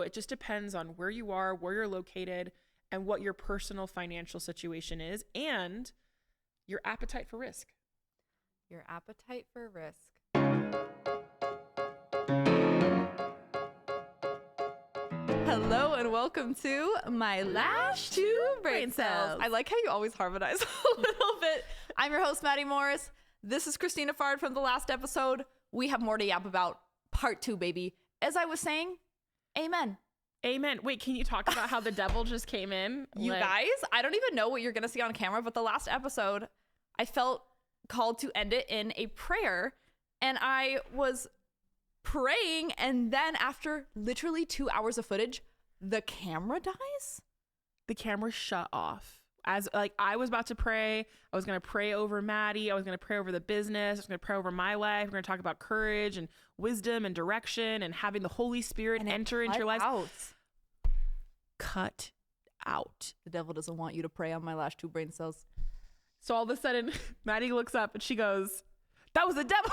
It just depends on where you are, where you're located, and what your personal financial situation is, and your appetite for risk. Your appetite for risk. Hello and welcome to My Last Two Brain Cells. I like how you always harmonize a little bit. I'm your host, Maddi Morris. This is Cristina Fard from the last episode. We have more to yap about. Part 2, baby. As I was saying, amen. Amen. Wait, can you talk about how the devil just came in? You guys, I don't even know what you're going to see on camera, but the last episode, I felt called to end it in a prayer. And I was praying, and then after literally 2 hours of footage, the camera dies. The camera shut off. As I was about to pray, I was going to pray over Maddi. I was going to pray over the business. I was going to pray over my life. We're going to talk about courage and wisdom and direction and having the Holy Spirit enter into your life. Cut out. The devil doesn't want you to pray on My Last Two Brain Cells. So all of a sudden, Maddi looks up and she goes, "That was the devil."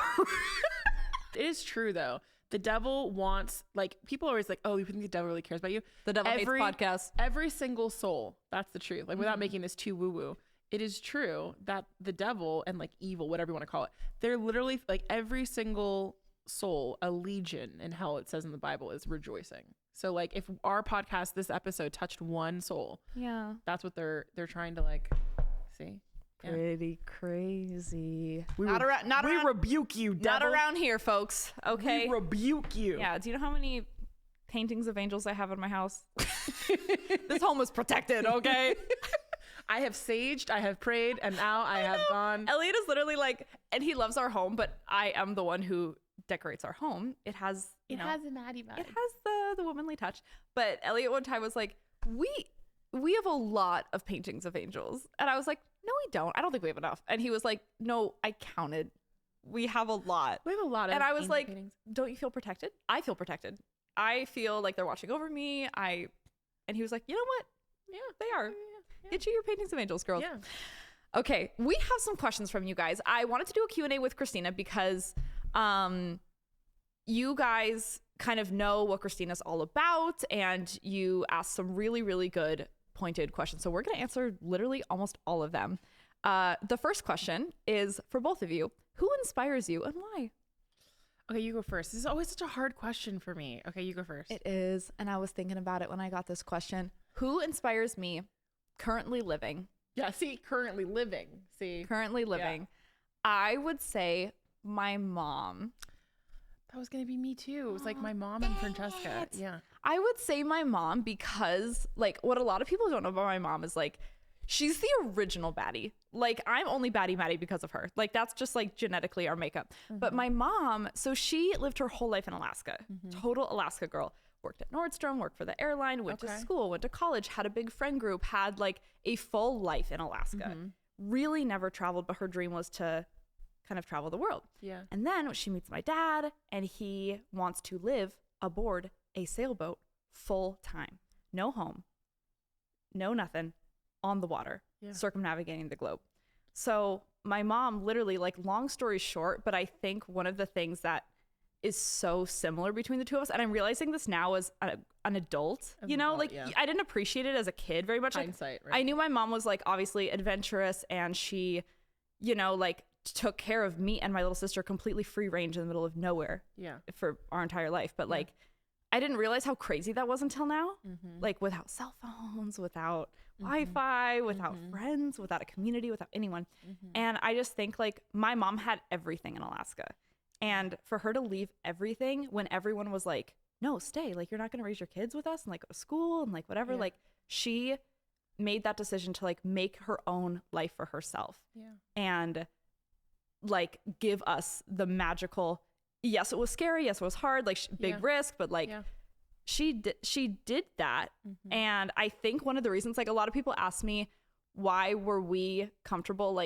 It is true though. The devil wants, people are always like, "Oh, you think the devil really cares about you?" The devil hates podcasts. Every single soul. That's the truth. Without making this too woo-woo, it is true that the devil and evil, whatever you want to call it, they're literally every single soul, a legion in hell, it says in the Bible, is rejoicing. So if our podcast, this episode touched one soul, yeah, that's what they're trying to see. Pretty crazy. We rebuke you, devil. Not around here, folks. Okay. We rebuke you. Yeah. Do you know how many paintings of angels I have in my house? This home is protected. Okay. I have saged, I have prayed, and now I have gone. Elliot is literally and he loves our home, but I am the one who decorates our home. It has a Maddi vibe. It has the womanly touch. But Elliot one time was like, we have a lot of paintings of angels. And I was like, no, we don't. I don't think we have enough. And he was like, no, I counted. We have a lot. We have a lot of And I was like, paintings. Don't you feel protected? I feel protected. I feel like they're watching over me. And he was like, you know what? Yeah, they are. Yeah. Get you your paintings of angels, girls. Yeah. Okay, we have some questions from you guys. I wanted to do a Q&A with Cristina because you guys kind of know what Cristina's all about, and you asked some really, really good pointed questions. So we're going to answer literally almost all of them. The first question is for both of you. Who inspires you and why? Okay, you go first. This is always such a hard question for me. Okay, you go first. It is. And I was thinking about it when I got this question. Who inspires me currently living? Yeah, see, currently living. Currently living. Yeah. I would say my mom. That was going to be me too. It was my mom and Francesca. Yeah. I would say my mom because what a lot of people don't know about my mom is she's the original baddie. I'm only baddie Maddi because of her. That's just genetically our makeup. Mm-hmm. But my mom, so she lived her whole life in Alaska. Mm-hmm. Total Alaska girl. Worked at Nordstrom, worked for the airline, went to school, went to college, had a big friend group, had a full life in Alaska. Mm-hmm. Really never traveled, but her dream was to kind of travel the world. Yeah. And then she meets my dad and he wants to live aboard a sailboat full time. No home, no nothing, on the water, circumnavigating the globe. So my mom literally, long story short, but I think one of the things that is so similar between the two of us, and I'm realizing this now as an adult, I didn't appreciate it as a kid very much. Hindsight, right? I knew my mom was obviously adventurous, and she, took care of me and my little sister completely free range in the middle of nowhere for our entire life. But I didn't realize how crazy that was until now. Mm-hmm. Without cell phones, without Wi-Fi, without friends, without a community, without anyone. Mm-hmm. And I just think my mom had everything in Alaska. And for her to leave everything when everyone was no, stay, you're not going to raise your kids with us and go to school and whatever. Yeah. She made that decision to make her own life for herself. Yeah. And give us the magical, yes, it was scary. Yes, it was hard, big risk, but she did that. Mm-hmm. And I think one of the reasons, a lot of people ask me, why were we comfortable?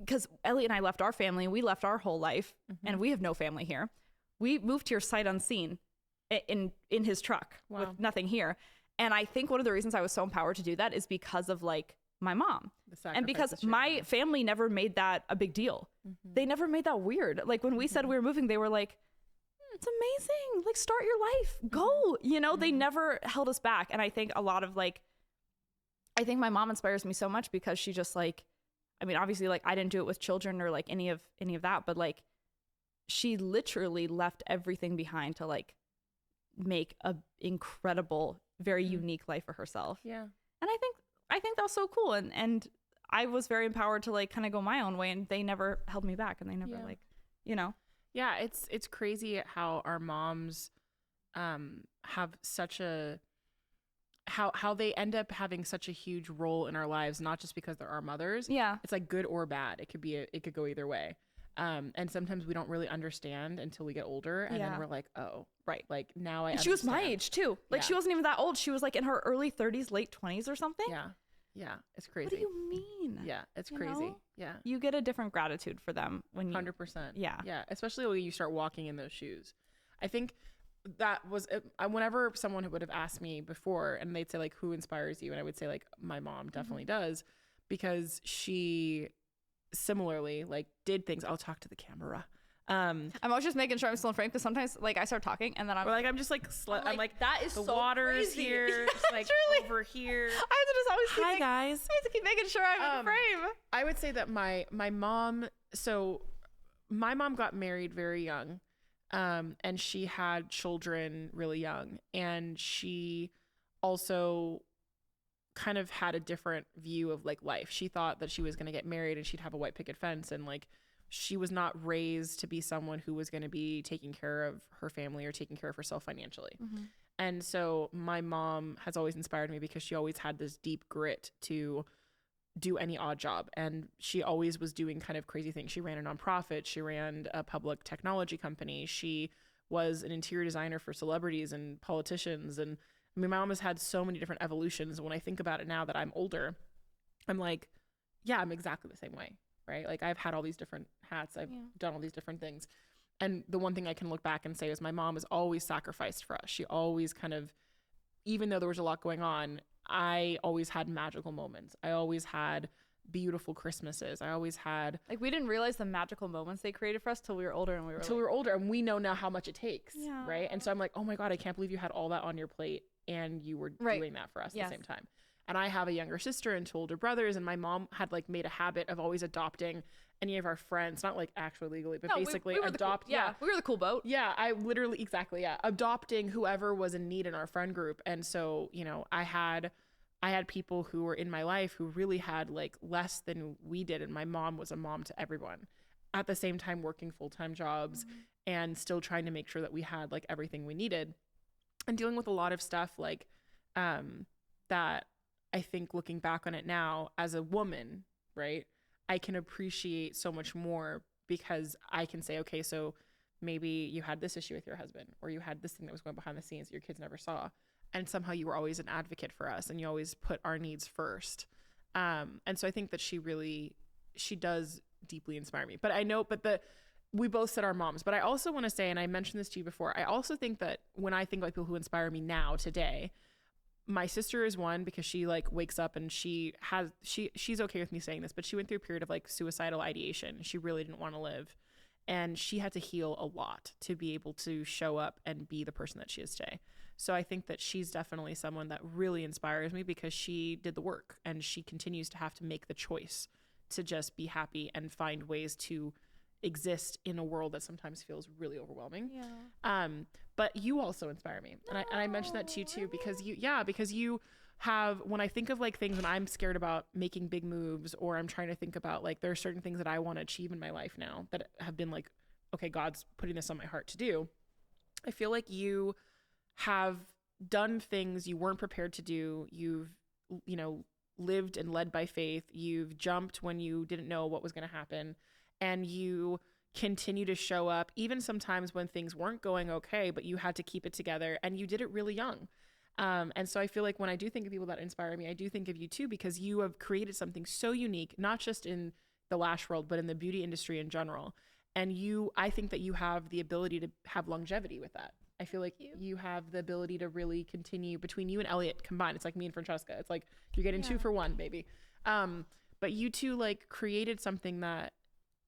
Because Elliot and I left our family, we left our whole life, and we have no family here. We moved here sight unseen in his truck with nothing here. And I think one of the reasons I was so empowered to do that is because of my mom. And because my family never made that a big deal. Mm-hmm. They never made that weird. When we said we were moving, they were that's amazing. Like, start your life, go, you know, they never held us back. And I think a lot of like, I think my mom inspires me so much because she just like, I mean, obviously like I didn't do it with children or like any of that, but like she literally left everything behind to like make a incredible, very unique life for herself. Yeah. And I think that was so cool. And I was very empowered to like kind of go my own way, and they never held me back, and they never like, you know. Yeah, it's crazy how our moms have such a how they end up having such a huge role in our lives, not just because they're our mothers. Yeah. It's like good or bad. It could go either way. And sometimes we don't really understand until we get older, and then we're like, oh, right. Like now I understand. She was my age too. Like she wasn't even that old. She was like in her early 30s, late 20s or something. Yeah. Yeah. It's crazy. What do you mean? Yeah. It's crazy. Know? Yeah. You get a different gratitude for them when you 100%. Yeah. Yeah. Especially when you start walking in those shoes. I think that was whenever someone would have asked me before and they'd say like, who inspires you? And I would say like, my mom definitely does, because she similarly like did things. I'll talk to the camera. I'm always just making sure I'm still in frame, because sometimes like I start talking and then I'm just I'm like that is the so water's crazy. here, it's like truly. over here. I have to just always keep guys. I have to keep making sure I'm in frame. I would say that my mom got married very young, and she had children really young, and she also kind of had a different view of like life. She thought that she was going to get married and she'd have a white picket fence, and like she was not raised to be someone who was going to be taking care of her family or taking care of herself financially. And so my mom has always inspired me because she always had this deep grit to do any odd job. And she always was doing kind of crazy things. She ran a nonprofit. She ran a public technology company. She was an interior designer for celebrities and politicians. And I mean, my mom has had so many different evolutions. When I think about it now that I'm older, I'm like, yeah, I'm exactly the same way. Right? Like I've had all these different hats. I've done all these different things. And the one thing I can look back and say is my mom has always sacrificed for us. She always kind of, even though there was a lot going on, I always had magical moments. I always had beautiful Christmases. I always had like, we didn't realize the magical moments they created for us till we were older, and we were older, and we know now how much it takes. Right? And so I'm like, oh my God, I can't believe you had all that on your plate and you were doing that for us at the same time. And I have a younger sister and two older brothers, and my mom had like made a habit of always adopting any of our friends, not like actually legally, but basically we adopt. We were the cool boat. Yeah, I literally, exactly. Yeah. Adopting whoever was in need in our friend group. And so, you know, I had people who were in my life who really had like less than we did. And my mom was a mom to everyone, at the same time working full-time jobs and still trying to make sure that we had like everything we needed, and dealing with a lot of stuff like that. I think looking back on it now as a woman, right, I can appreciate so much more, because I can say, okay, so maybe you had this issue with your husband, or you had this thing that was going behind the scenes that your kids never saw, and somehow you were always an advocate for us, and you always put our needs first. And so I think that she does deeply inspire me. But I know, we both said our moms, but I also want to say, and I mentioned this to you before, I also think that when I think about people who inspire me now today, my sister is one, because she like wakes up and she's okay with me saying this, but she went through a period of like suicidal ideation. She really didn't want to live, and she had to heal a lot to be able to show up and be the person that she is today. So I think that she's definitely someone that really inspires me, because she did the work and she continues to have to make the choice to just be happy and find ways to exist in a world that sometimes feels really overwhelming. But you also inspire me, and I mentioned that to you too, because you have, when I think of like things when I'm scared about making big moves, or I'm trying to think about like, there are certain things that I want to achieve in my life now that have been like, okay, God's putting this on my heart to do. I feel like you have done things you weren't prepared to do. You've, you know, lived and led by faith. You've jumped when you didn't know what was going to happen. And you continue to show up, even sometimes when things weren't going okay, but you had to keep it together, and you did it really young. And so I feel like when I do think of people that inspire me, I do think of you too, because you have created something so unique, not just in the lash world, but in the beauty industry in general. And I think that you have the ability to have longevity with that. I feel like you have the ability to really continue. Between you and Elliot combined, it's like me and Francesca. It's like you're getting 2 for 1, baby. But you two like created something that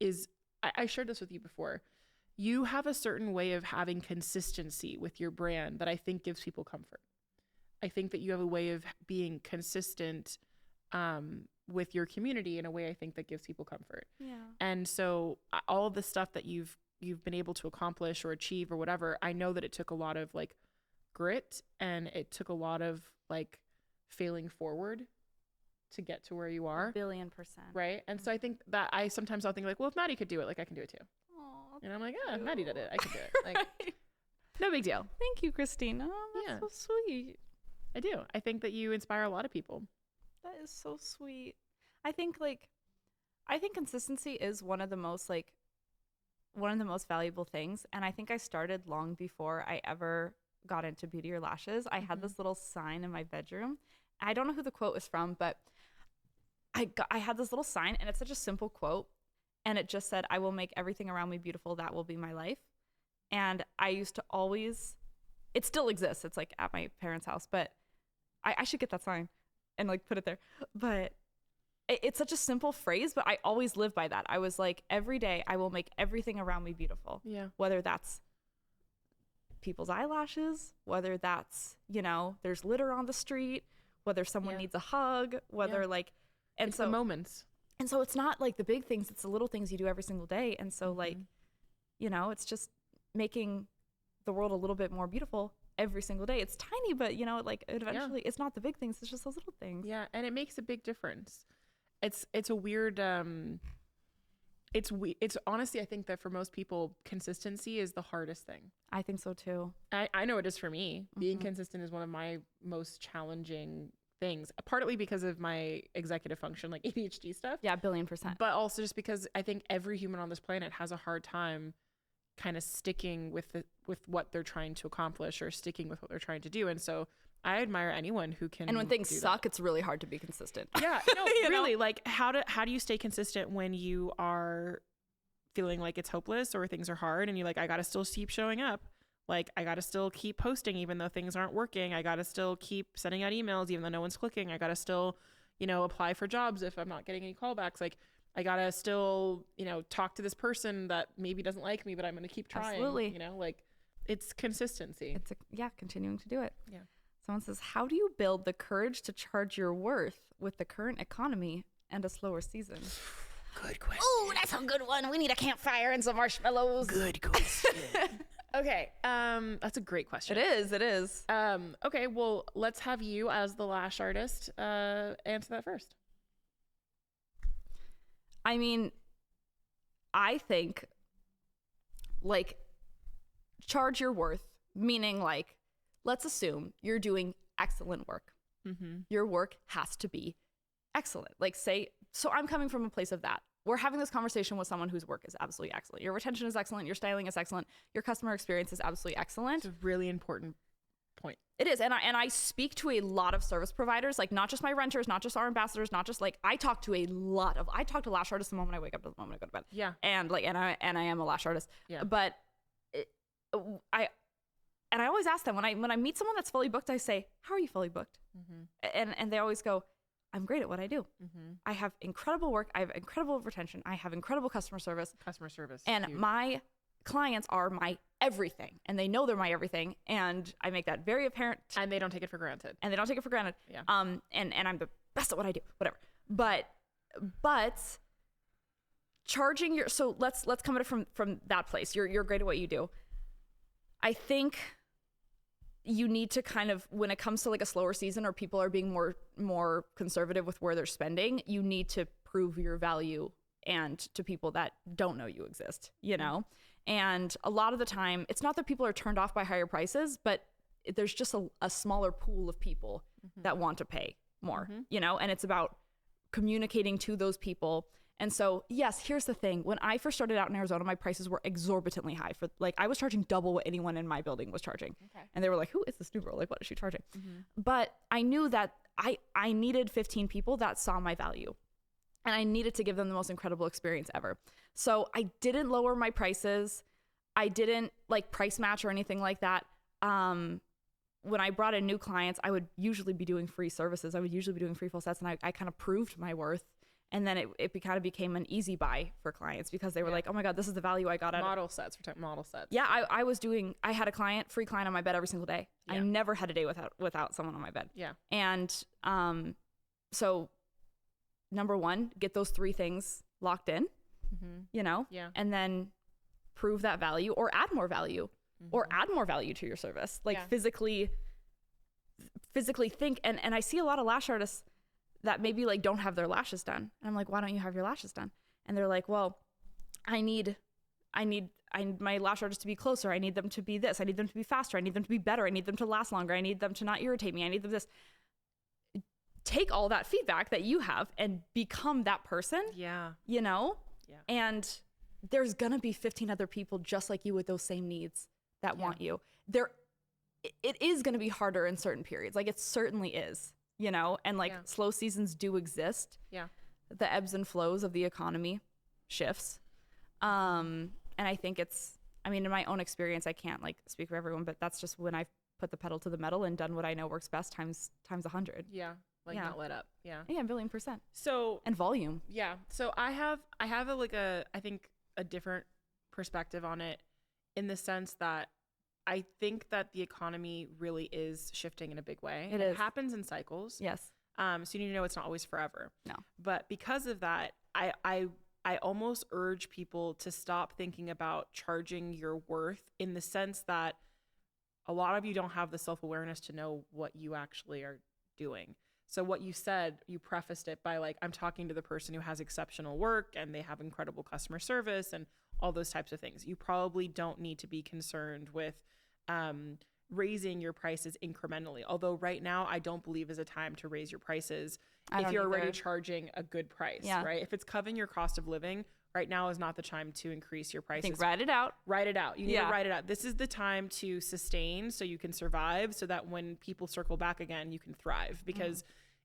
is, I shared this with you before. you have a certain way of having consistency with your brand that I think gives people comfort. I think that you have a way of being consistent with your community in a way I think that gives people comfort. Yeah. And so all of the stuff that you've been able to accomplish or achieve or whatever, I know that it took a lot of like grit, and it took a lot of like failing forward to get to where you are. 1,000,000,000%. Right. And so I think that I'll think like, well, if Maddi could do it, like I can do it too. Aww, and I'm like, yeah, Maddi did it, I can do it. Like, right. No big deal. Thank you, Cristina. That's so sweet. I do. I think that you inspire a lot of people. That is so sweet. I think consistency is one of the most valuable things. And I think I started long before I ever got into beauty or lashes. I had this little sign in my bedroom. I don't know who the quote was from, but I had this little sign, and it's such a simple quote. And it just said, I will make everything around me beautiful. That will be my life. And I used to always, it still exists. It's like at my parents' house, but I should get that sign and like put it there. But it's such a simple phrase, but I always live by that. I was like, every day I will make everything around me beautiful. Yeah. Whether that's people's eyelashes, whether that's, there's litter on the street, whether someone needs a hug, whether like, and it's so the moments. And so it's not like the big things, it's the little things you do every single day. And so like, it's just making the world a little bit more beautiful every single day. It's tiny, but like eventually it's not the big things, it's just those little things. Yeah. And it makes a big difference. It's a weird, it's honestly, I think that for most people, consistency is the hardest thing. I think so too. I know it is for me. Being consistent is one of my most challenging things, partly because of my executive function, like ADHD stuff. Yeah, 1,000,000,000%. But also just because I think every human on this planet has a hard time kind of sticking with what they're trying to accomplish or sticking with what they're trying to do. And so I admire anyone who can. And when things suck, it's really hard to be consistent. Yeah, no, really. Like, how do you stay consistent when you are feeling like it's hopeless or things are hard, and you're like, I gotta still keep showing up. Like, I gotta still keep posting even though things aren't working. I gotta still keep sending out emails even though no one's clicking. I gotta still, apply for jobs if I'm not getting any callbacks. Like, I gotta still, talk to this person that maybe doesn't like me, but I'm gonna keep trying. Absolutely. Like, it's consistency. It's continuing to do it. Yeah. Someone says, how do you build the courage to charge your worth with the current economy and a slower season? Good question. Oh, that's a good one. We need a campfire and some marshmallows. Good question. Okay. That's a great question. It is. Okay. Well, let's have you as the lash artist answer that first. I mean, I think like charge your worth, meaning like, let's assume you're doing excellent work. Your work has to be excellent. Like so I'm coming from a place of that. We're having this conversation with someone whose work is absolutely excellent. Your retention is excellent. Your styling is excellent. Your customer experience is absolutely excellent. It's a really important point. It is. And I speak to a lot of service providers, like not just my renters, not just our ambassadors, not just like, I talk to lash artists the moment I wake up to the moment I go to bed. Yeah. And like, and I am a lash artist. Yeah. But I always ask them when I meet someone that's fully booked, I say, how are you fully booked? And they always go, I'm great at what I do. I have incredible work. I have incredible retention. I have incredible customer service. And huge. My clients are my everything, and they know they're my everything. And I make that very apparent. And they don't take it for granted. Yeah. And I'm the best at what I do, whatever. But charging so let's come at it from that place. You're great at what you do. I think you need to kind of, when it comes to like a slower season or people are being more conservative with where they're spending, you need to prove your value and to people that don't know you exist, And a lot of the time, it's not that people are turned off by higher prices, but there's just a smaller pool of people that want to pay more, and it's about communicating to those people. And so, yes, here's the thing. When I first started out in Arizona, my prices were exorbitantly high. For like, I was charging double what anyone in my building was charging. Okay. And they were like, who is this new girl? Like, what is she charging? But I knew that I needed 15 people that saw my value. And I needed to give them the most incredible experience ever. So I didn't lower my prices. I didn't like price match or anything like that. When I brought in new clients, I would usually be doing free services. I would usually be doing free full sets. And I kind of proved my worth. And then it kind of became an easy buy for clients because they were like, oh my God, this is the value I got out of model sets. We're talking model sets. Yeah, I had a free client on my bed every single day. Yeah. I never had a day without someone on my bed. Yeah. And so number one, get those 3 things locked in, you know, and then prove that value or add more value to your service. Like physically think. And I see a lot of lash artists that maybe like don't have their lashes done. And I'm like, why don't you have your lashes done? And they're like, well, I need my lash artist to be closer. I need them to be this. I need them to be faster. I need them to be better. I need them to last longer. I need them to not irritate me. I need them this. Take all that feedback that you have and become that person. Yeah. You know? Yeah. And there's gonna be 15 other people just like you with those same needs that want you. It is gonna be harder in certain periods. Like it certainly is. You know, and like slow seasons do exist. Yeah. The ebbs and flows of the economy shifts. And I think in my own experience, I can't like speak for everyone, but that's just when I've put the pedal to the metal and done what I know works best times 100. Yeah. Like not let up. Yeah. Yeah. 1,000,000%. So, and volume. Yeah. So I have I think a different perspective on it in the sense that I think that the economy really is shifting in a big way. It happens in cycles. Yes. So you need to know it's not always forever. No. But because of that, I almost urge people to stop thinking about charging your worth in the sense that a lot of you don't have the self-awareness to know what you actually are doing. So what you said, you prefaced it by like, I'm talking to the person who has exceptional work and they have incredible customer service and all those types of things. You probably don't need to be concerned with raising your prices incrementally. Although right now, I don't believe is a time to raise your prices if you're already charging a good price, right? If it's covering your cost of living, right now is not the time to increase your prices. I think write it out. Write it out. You need to write it out. This is the time to sustain so you can survive so that when people circle back again, you can thrive. Because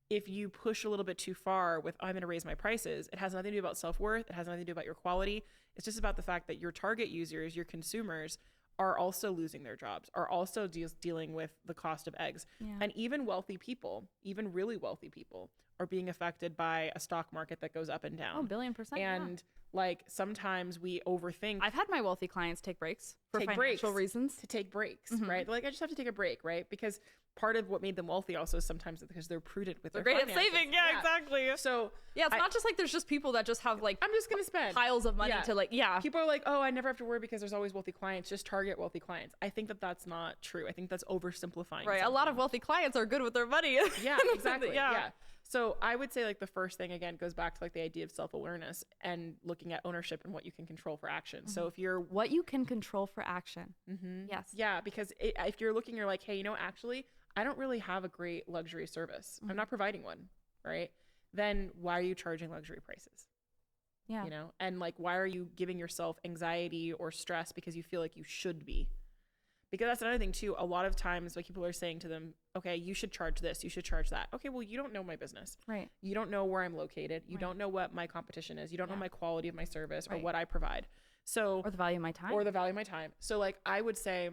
if you push a little bit too far with, I'm going to raise my prices, it has nothing to do about self-worth. It has nothing to do about your quality. It's just about the fact that your target users, your consumers, are also losing their jobs, are also dealing with the cost of eggs. Yeah. And even wealthy people, even really wealthy people, are being affected by a stock market that goes up and down. Oh, 1,000,000,000%. And like sometimes we overthink. I've had my wealthy clients take breaks for financial reasons. To take breaks, right? Like I just have to take a break, right? Because part of what made them wealthy also is sometimes because they're prudent with their finances. They're great at saving. Yeah, exactly. So it's not just like there's just people that just have like, I'm just going to spend piles of money to like, People are like, oh, I never have to worry because there's always wealthy clients. Just target wealthy clients. I think that that's not true. I think that's oversimplifying. Right. A lot of wealthy clients are good with their money. Yeah, exactly. yeah. So I would say like the first thing again goes back to like the idea of self-awareness and looking at ownership and what you can control for action. So if you're what you can control for action. Yes. Yeah. Because if you're looking, you're like, hey, actually, I don't really have a great luxury service. I'm not providing one. Right. Then why are you charging luxury prices? Yeah. And like, why are you giving yourself anxiety or stress because you feel like you should be? Because that's another thing too. A lot of times like people are saying to them, okay, you should charge this, you should charge that. Okay, well, you don't know my business. Right. You don't know where I'm located. You don't know what my competition is. You don't know my quality of my service or what I provide. So or the value of my time. So like I would say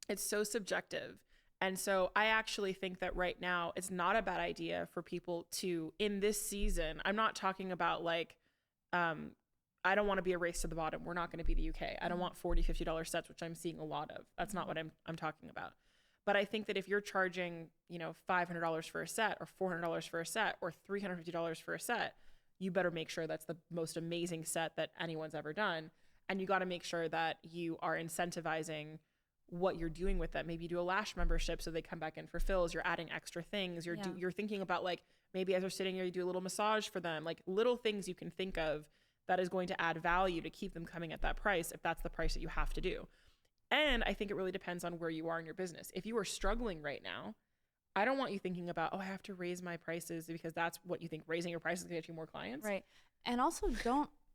it's so subjective. And so I actually think that right now it's not a bad idea for people to, in this season, I'm not talking about like, I don't want to be a race to the bottom. We're not going to be the UK. I don't want $40, $50 sets, which I'm seeing a lot of. That's not what I'm talking about. But I think that if you're charging, $500 for a set or $400 for a set or $350 for a set, you better make sure that's the most amazing set that anyone's ever done. And you got to make sure that you are incentivizing what you're doing with them. Maybe you do a lash membership so they come back in for fills. You're adding extra things. You're thinking about like, maybe as they're sitting here, you do a little massage for them, like little things you can think of that is going to add value to keep them coming at that price if that's the price that you have to do. And I think it really depends on where you are in your business. If you are struggling right now, I don't want you thinking about, I have to raise my prices because that's what you think raising your prices is going to get you more clients. Right. And also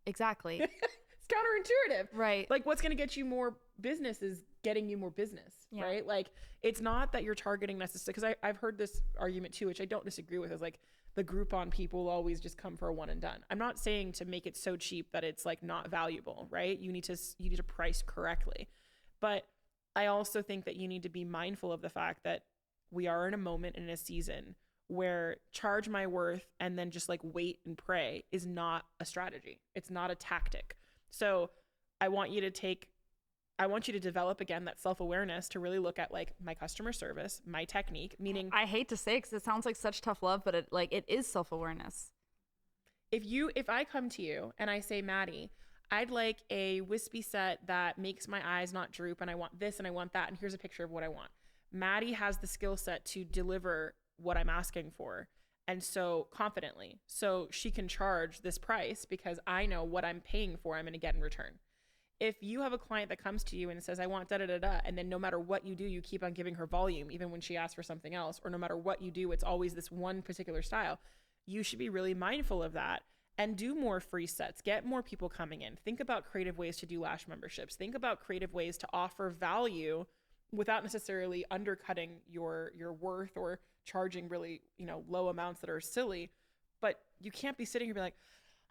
exactly. It's counterintuitive. Right. Like what's going to get you more business is getting you more business, right? Like it's not that you're targeting necessarily, because I've heard this argument too, which I don't disagree with, is like the Groupon people will always just come for a one and done. I'm not saying to make it so cheap that it's like not valuable, right? You need to price correctly. But I also think that you need to be mindful of the fact that we are in a moment in a season where charge my worth and then just like wait and pray is not a strategy. It's not a tactic. So I want you to develop again that self-awareness to really look at like my customer service, my technique, meaning I hate to say it because it sounds like such tough love, but it is self-awareness. If I come to you and I say, Maddi, I'd like a wispy set that makes my eyes not droop, and I want this and I want that, and here's a picture of what I want. Maddi has the skill set to deliver what I'm asking for, and so confidently, so she can charge this price because I know what I'm paying for I'm going to get in return. If you have a client that comes to you and says, I want da da da da, and then no matter what you do, you keep on giving her volume, even when she asks for something else, or no matter what you do, it's always this one particular style, you should be really mindful of that and do more free sets, get more people coming in. Think about creative ways to do lash memberships. Think about creative ways to offer value without necessarily undercutting your worth or charging really, low amounts that are silly. But you can't be sitting here and be like,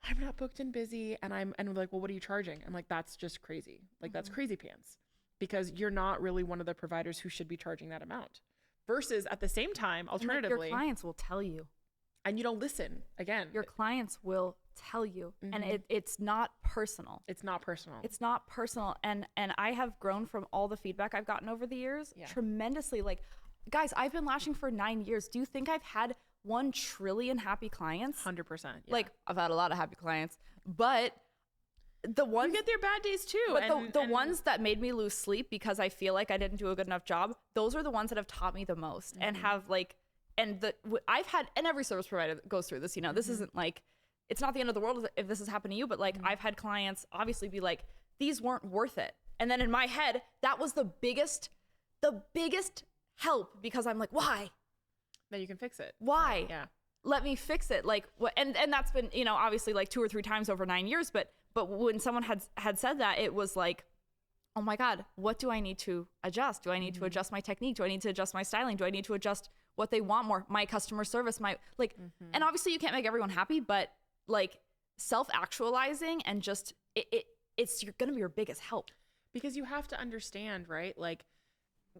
I'm not booked and busy. And we're like, well, what are you charging? I'm like, that's just crazy. Like, that's crazy pants, because you're not really one of the providers who should be charging that amount. Versus at the same time, alternatively, your clients will tell you. And you don't listen. Again, your clients will tell you, and it's not personal. It's not personal. It's not personal. And I have grown from all the feedback I've gotten over the years tremendously. Like, guys, I've been lashing for 9 years. Do you think I've had 1 trillion happy clients? 100%. Yeah. Like, I've had a lot of happy clients, but the ones you get their bad days too. But the ones that made me lose sleep because I feel like I didn't do a good enough job, those are the ones that have taught me the most and have like. And I've had, and every service provider goes through this, this isn't like, it's not the end of the world if this has happened to you, but like I've had clients obviously be like, these weren't worth it. And then in my head, that was the biggest help, because I'm like, why? Then you can fix it. Why? Yeah. Let me fix it. Like, what? And that's been, obviously like 2 or 3 times over 9 years. But when someone had said that, it was like, oh my God, what do I need to adjust? Do I need to adjust my technique? Do I need to adjust my styling? Do I need to adjust what they want more? My customer service, and obviously you can't make everyone happy, but like self-actualizing and just, it's going to be your biggest help. Because you have to understand, right? Like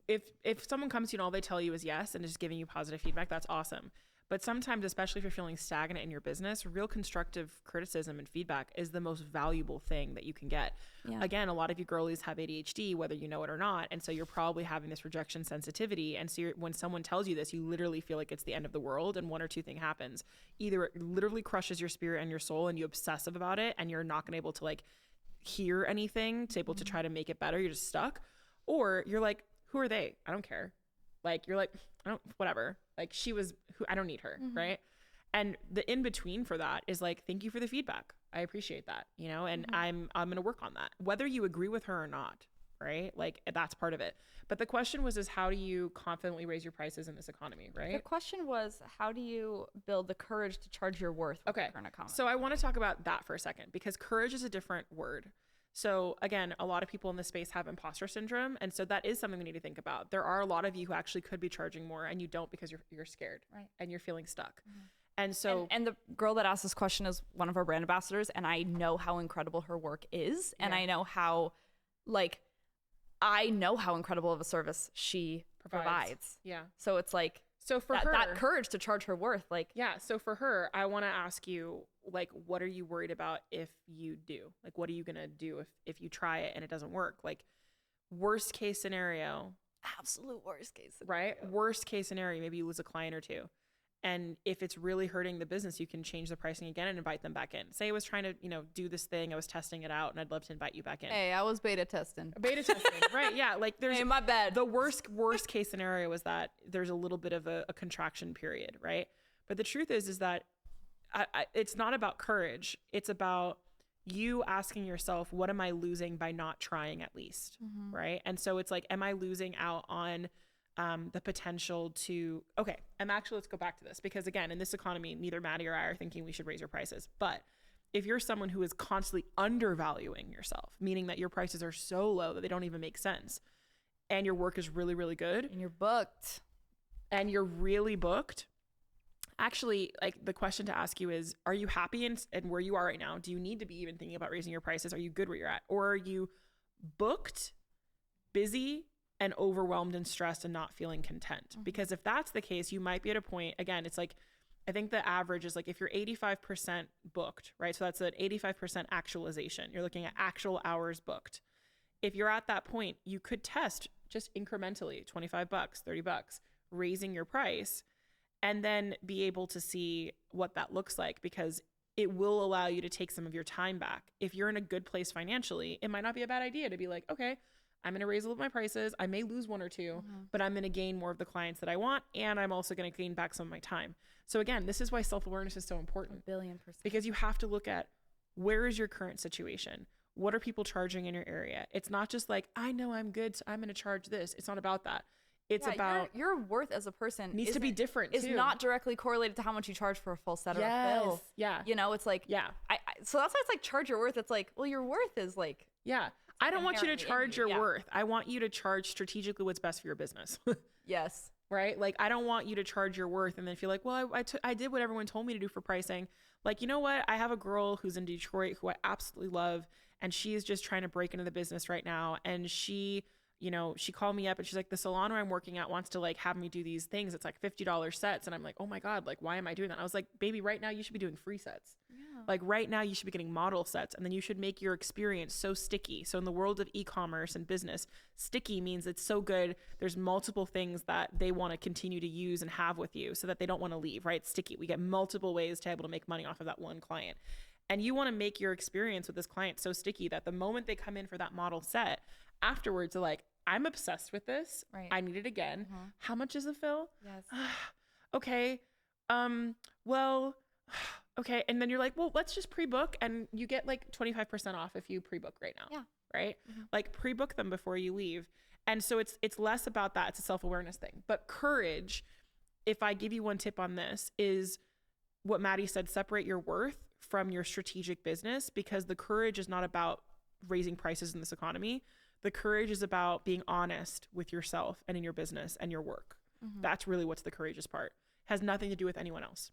if someone comes to you and all they tell you is yes, and just giving you positive feedback, that's awesome. But sometimes, especially if you're feeling stagnant in your business, real constructive criticism and feedback is the most valuable thing that you can get. Yeah. Again, a lot of you girlies have ADHD, whether you know it or not. And so you're probably having this rejection sensitivity. And so when someone tells you this, you literally feel like it's the end of the world. And 1 or 2 things happens. Either it literally crushes your spirit and your soul and you obsessive about it and you're not going to be able to like hear anything to able to try to make it better. You're just stuck. Or you're like, who are they? I don't care. Like, you're like, whatever. Like, I don't need her. Right. And the in between for that is like, thank you for the feedback. I appreciate that, and I'm going to work on that, whether you agree with her or not. Right. Like, that's part of it. But the question was, how do you confidently raise your prices in this economy? Right. The question was, how do you build the courage to charge your worth? Okay. So I want to talk about that for a second, because courage is a different word. So again, a lot of people in this space have imposter syndrome. And so that is something we need to think about. There are a lot of you who actually could be charging more and you don't, because you're scared, right? And you're feeling stuck. And so, and the girl that asked this question is one of our brand ambassadors, and I know how incredible her work is. And I know how, incredible of a service she provides. Yeah. So it's like, so for her, that courage to charge her worth, So for her, I want to ask you, what are you worried about if you do? Like, what are you going to do if you try it and it doesn't work? Like, worst case scenario. Absolute worst case scenario. Right? Worst case scenario, maybe you lose a client or 2. And if it's really hurting the business, you can change the pricing again and invite them back in. Say I was trying to, do this thing. I was testing it out and I'd love to invite you back in. Hey, I was beta testing. Right. Yeah. Like, there's my bad. The worst case scenario is that there's a little bit of a contraction period. Right. But the truth is that it's not about courage. It's about you asking yourself, what am I losing by not trying at least? Right. And so it's like, am I losing out on the potential to, okay. And actually, let's go back to this, because again, in this economy, neither Maddi or I are thinking we should raise your prices. But if you're someone who is constantly undervaluing yourself, meaning that your prices are so low that they don't even make sense, and your work is really, really good, and you're really booked, actually, like, the question to ask you is, are you happy in where you are right now? Do you need to be even thinking about raising your prices? Are you good where you're at? Or are you booked, busy, and overwhelmed and stressed and not feeling content. Because if that's the case, you might be at a point, again, it's like, I think the average is like if you're 85% booked, right? So that's an 85% actualization. You're looking at actual hours booked. If you're at that point, you could test just incrementally, $25, $30, raising your price, and then be able to see what that looks like, because it will allow you to take some of your time back. If you're in a good place financially, it might not be a bad idea to be like, okay, I'm going to raise a little my prices. I may lose one or two, but I'm going to gain more of the clients that I want. And I'm also going to gain back some of my time. So again, this is why self-awareness is so important. 1,000,000,000%. Because you have to look at, where is your current situation? What are people charging in your area? It's not just like, I know I'm good, so I'm going to charge this. It's not about that. It's about your worth as a person needs to be different. Is not directly correlated to how much you charge for a full set or a fill. Yeah. You know, it's like, so that's why it's like, charge your worth. It's like, well, your worth is like, I don't want you to charge your worth. I want you to charge strategically what's best for your business. Yes. Right? Like, I don't want you to charge your worth and then feel like, well, I did what everyone told me to do for pricing. Like, you know what? I have a girl who's in Detroit who I absolutely love, and she is just trying to break into the business right now. And she, you know, she called me up and she's like, the salon where I'm working at wants to like have me do these things. It's like $50 sets. And I'm like, oh my God, like, why am I doing that? I was like, baby, right now you should be doing free sets. Like right now you should be getting model sets, and then you should make your experience so sticky. So in the world of e-commerce and business, sticky means it's so good. There's multiple things that they want to continue to use and have with you so that they don't want to leave, right? Sticky. We get multiple ways to be able to make money off of that one client. And you want to make your experience with this client so sticky that the moment they come in for that model set, afterwards they're like, I'm obsessed with this. Right. I need it again. How much is the fill? Yes. Okay. Well, okay. And then you're like, well, let's just pre-book, and you get like 25% off if you pre-book right now. Yeah. Right. Like, pre-book them before you leave. And so it's less about that. It's a self-awareness thing. But courage, if I give you one tip on this, is what Maddi said: separate your worth from your strategic business, because the courage is not about raising prices in this economy. The courage is about being honest with yourself and in your business and your work. That's really what's the courageous part. It has nothing to do with anyone else.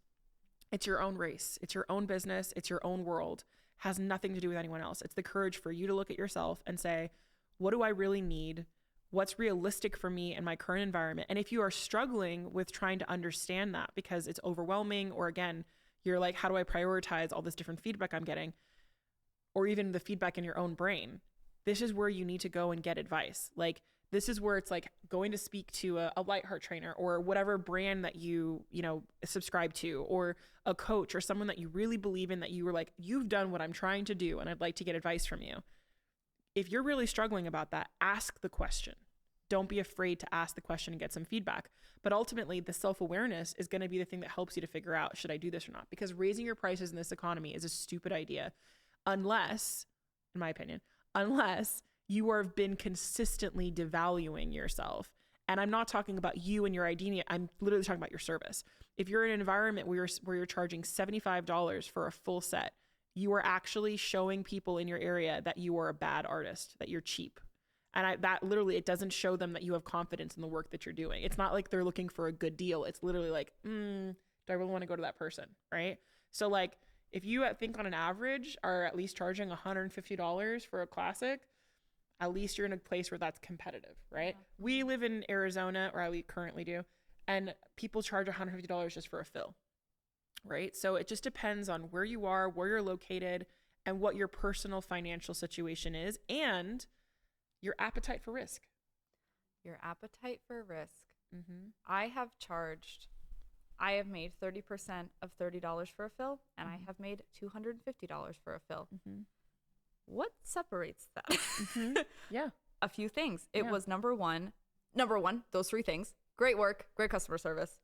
It's your own race. It's your own business. It's your own world. Has nothing to do with anyone else. It's the courage for you to look at yourself and say, what do I really need? What's realistic for me in my current environment? And if you are struggling with trying to understand that because it's overwhelming, or again, you're like, how do I prioritize all this different feedback I'm getting? Or even the feedback in your own brain, this is where you need to go and get advice. Like, this is where it's like going to speak to a Light Heart trainer or whatever brand that you know, subscribe to, or a coach or someone that you really believe in, that you were like, you've done what I'm trying to do and I'd like to get advice from you. If you're really struggling about that, ask the question. Don't be afraid to ask the question and get some feedback. But ultimately, the self-awareness is going to be the thing that helps you to figure out, should I do this or not? Because raising your prices in this economy is a stupid idea, unless, in my opinion, unless you have been consistently devaluing yourself. And I'm not talking about you and your idea. I'm literally talking about your service. If you're in an environment where you're charging $75 for a full set, you are actually showing people in your area that you are a bad artist, that you're cheap. And that literally, it doesn't show them that you have confidence in the work that you're doing. It's not like they're looking for a good deal. It's literally like, do I really want to go to that person? Right? So like, if you think on an average are at least charging $150 for a classic, at least you're in a place where that's competitive, right? Yeah. We live in Arizona, or we currently do, and people charge $150 just for a fill, right? So it just depends on where you are, where you're located, and what your personal financial situation is, and your appetite for risk. Your appetite for risk. I have made 30% of $30 for a fill, and I have made $250 for a fill. What separates that? Yeah. A few things. It was number one, those three things: great work, great customer service.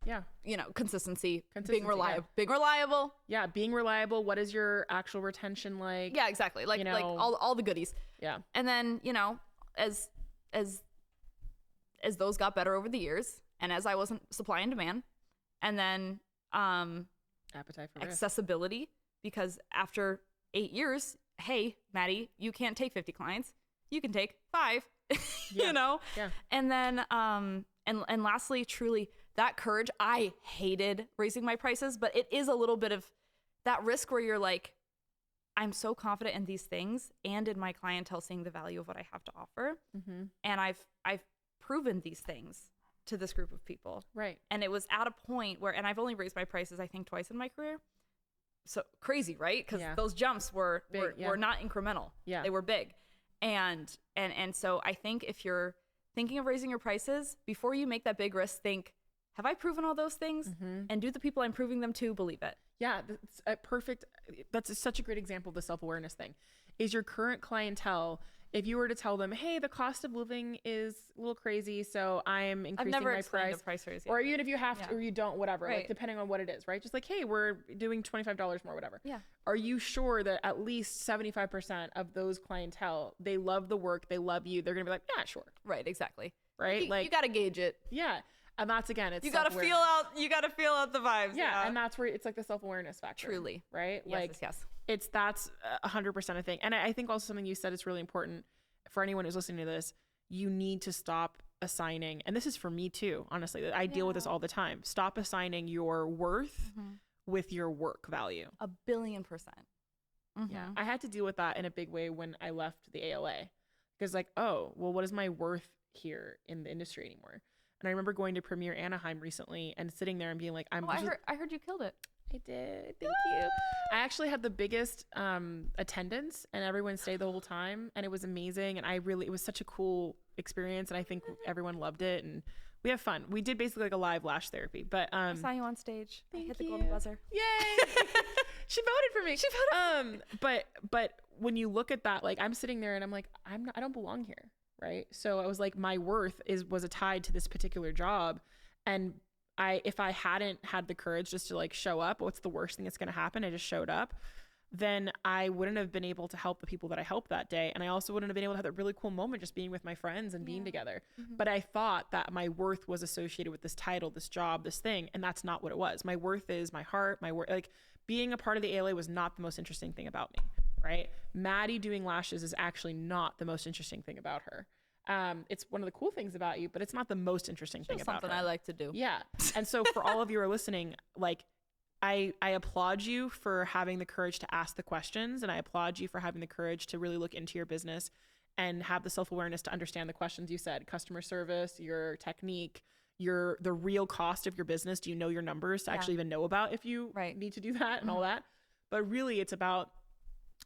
Yeah. You know, consistency, being reliable. Being reliable. Yeah, being reliable. What is your actual retention like? Yeah, exactly. Like, you know, like all the goodies. Yeah. And then, you know, as those got better over the years, and as I wasn't supply and demand, and then appetite for accessibility risk. Because after 8 years, hey, Maddi, you can't take 50 clients. You can take 5, you know? Yeah. And then, and lastly, truly, that courage. I hated raising my prices, but it is a little bit of that risk where you're like, I'm so confident in these things and in my clientele seeing the value of what I have to offer. And I've proven these things to this group of people. Right. And it was at a point where, and I've only raised my prices, I think, twice in my career. So crazy, right? Because those jumps were not incremental. Yeah. They were big. And so I think if you're thinking of raising your prices, before you make that big risk, think, have I proven all those things? And do the people I'm proving them to believe it? Yeah, that's such a great example of the self-awareness thing. Is your current clientele, if you were to tell them, hey, the cost of living is a little crazy, so I'm increasing my price. The price raise yet. Or even if you have to, or you don't, whatever, like depending on what it is, right? Just like, hey, we're doing $25 more, whatever. Yeah. Are you sure that at least 75% of those clientele, they love the work, they love you, they're going to be like, yeah, sure. Right, exactly. Right? You got to gauge it. Yeah. And that's, again, it's you got to feel out the vibes. Yeah. And that's where it's like the self-awareness factor. Truly. Right? Yes. That's 100% a thing. And I think also something you said is really important for anyone who's listening to this. You need to stop assigning, and this is for me too, honestly, I deal with this all the time. Stop assigning your worth with your work value. 1,000,000,000%. Yeah. I had to deal with that in a big way when I left the ALA, because like, oh, well, what is my worth here in the industry anymore? And I remember going to Premiere Anaheim recently and sitting there and being like, I heard you killed it. I did. Thank you. I actually had the biggest attendance, and everyone stayed the whole time, and it was amazing. And it was such a cool experience, and I think everyone loved it, and we have fun. We did basically like a live lash therapy, but I saw you on stage. I hit the you. golden buzzer. Yay! She voted for me. But when you look at that, like I'm sitting there and I'm like, I don't belong here. Right. So I was like, my worth was tied to this particular job. And if I hadn't had the courage just to like show up, what's the worst thing that's going to happen? I just showed up. Then I wouldn't have been able to help the people that I helped that day. And I also wouldn't have been able to have that really cool moment just being with my friends and being together. But I thought that my worth was associated with this title, this job, this thing. And that's not what it was. My worth is my heart, my work. Like being a part of the ALA was not the most interesting thing about me. Right. Maddi doing lashes is actually not the most interesting thing about her. It's one of the cool things about you, but it's not the most interesting thing about her. Something I like to do. Yeah. And so for all of you who are listening, like I applaud you for having the courage to ask the questions, and I applaud you for having the courage to really look into your business and have the self-awareness to understand the questions you said, customer service, your technique, the real cost of your business. Do you know your numbers to actually even know about if you need to do that and all that? But really it's about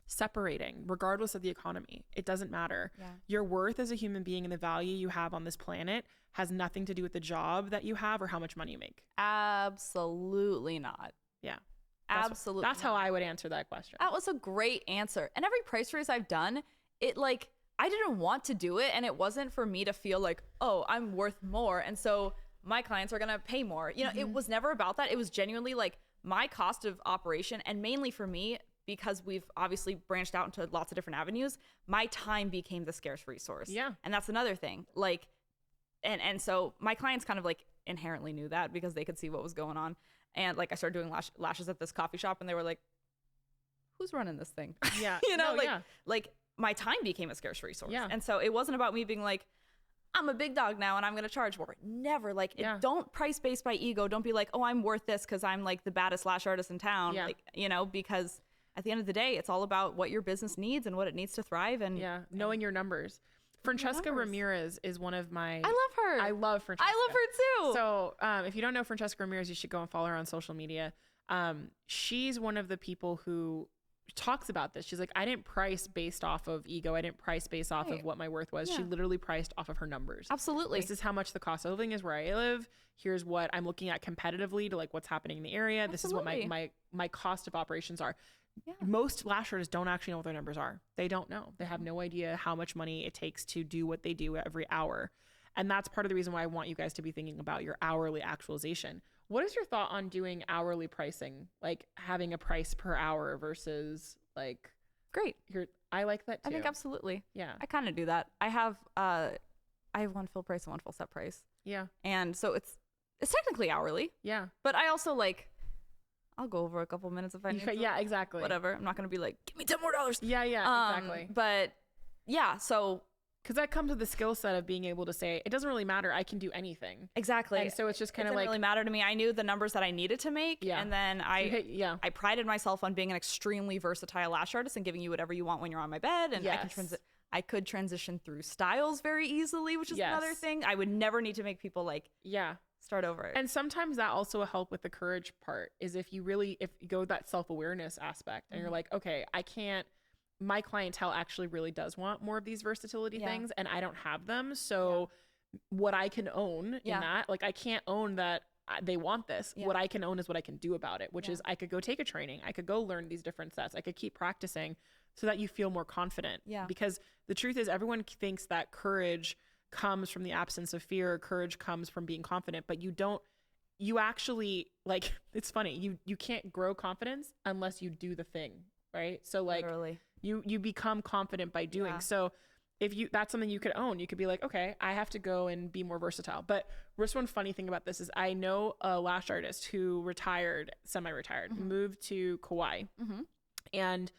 separating regardless of the economy. It doesn't matter. Your worth as a human being and the value you have on this planet has nothing to do with the job that you have or how much money you make. Absolutely not. Yeah. Absolutely. That's how I would answer that question. That was a great answer. And every price raise I've done, it like, I didn't want to do it. And it wasn't for me to feel like, oh, I'm worth more. And so my clients are going to pay more. You know, it was never about that. It was genuinely like my cost of operation. And mainly for me, because we've obviously branched out into lots of different avenues, my time became the scarce resource. Yeah. And that's another thing. Like, and so my clients kind of like inherently knew that because they could see what was going on. And like I started doing lashes at this coffee shop and they were like, who's running this thing? Yeah. You know, like my time became a scarce resource. Yeah. And so it wasn't about me being like, I'm a big dog now and I'm going to charge more. Never. Like, don't price based by ego. Don't be like, oh, I'm worth this because I'm like the baddest lash artist in town. Like, you know, because at the end of the day, it's all about what your business needs and what it needs to thrive. And knowing your numbers. Francesca Ramirez is one of my... I love her. I love Francesca. I love her too. So if you don't know Francesca Ramirez, you should go and follow her on social media. She's one of the people who talks about this. She's like, I didn't price based off of ego. I didn't price based off of what my worth was. She literally priced off of her numbers. Absolutely. This is how much the cost of living is where I live. Here's what I'm looking at competitively to like what's happening in the area. This is what my cost of operations are. Yeah. Most lash artists don't actually know what their numbers are. They don't know. They have no idea how much money it takes to do what they do every hour. And that's part of the reason why I want you guys to be thinking about your hourly actualization. What is your thought on doing hourly pricing? Like having a price per hour versus like... Great. I like that too. I think absolutely. Yeah. I kind of do that. I have one full price and one full set price. Yeah. And so it's technically hourly. Yeah. But I also like... I'll go over a couple minutes if I need to. Yeah, exactly. Whatever. I'm not going to be like, give me $10 more. Yeah, exactly. But yeah, so. Because that comes with the skill set of being able to say, it doesn't really matter. I can do anything. Exactly. And so it's just kind of like. It didn't really matter to me. I knew the numbers that I needed to make. Yeah. And then I prided myself on being an extremely versatile lash artist and giving you whatever you want when you're on my bed. And I can I could transition through styles very easily, which is another thing. I would never need to make people like start over. And sometimes that also will help with the courage part, is if you go that self-awareness aspect and you're like, okay, my clientele actually really does want more of these versatility things and I don't have them. So what I can own in that, like I can't own that they want this. What I can own is what I can do about it, which is I could go take a training. I could go learn these different sets. I could keep practicing so that you feel more confident. Because the truth is everyone thinks that courage comes from the absence of fear. Courage comes from being confident, but you actually, like, it's funny. You can't grow confidence unless you do the thing. Right. So like you become confident by doing. So that's something you could own. You could be like, okay, I have to go and be more versatile. But just one funny thing about this is I know a lash artist who semi-retired, moved to Kauai. And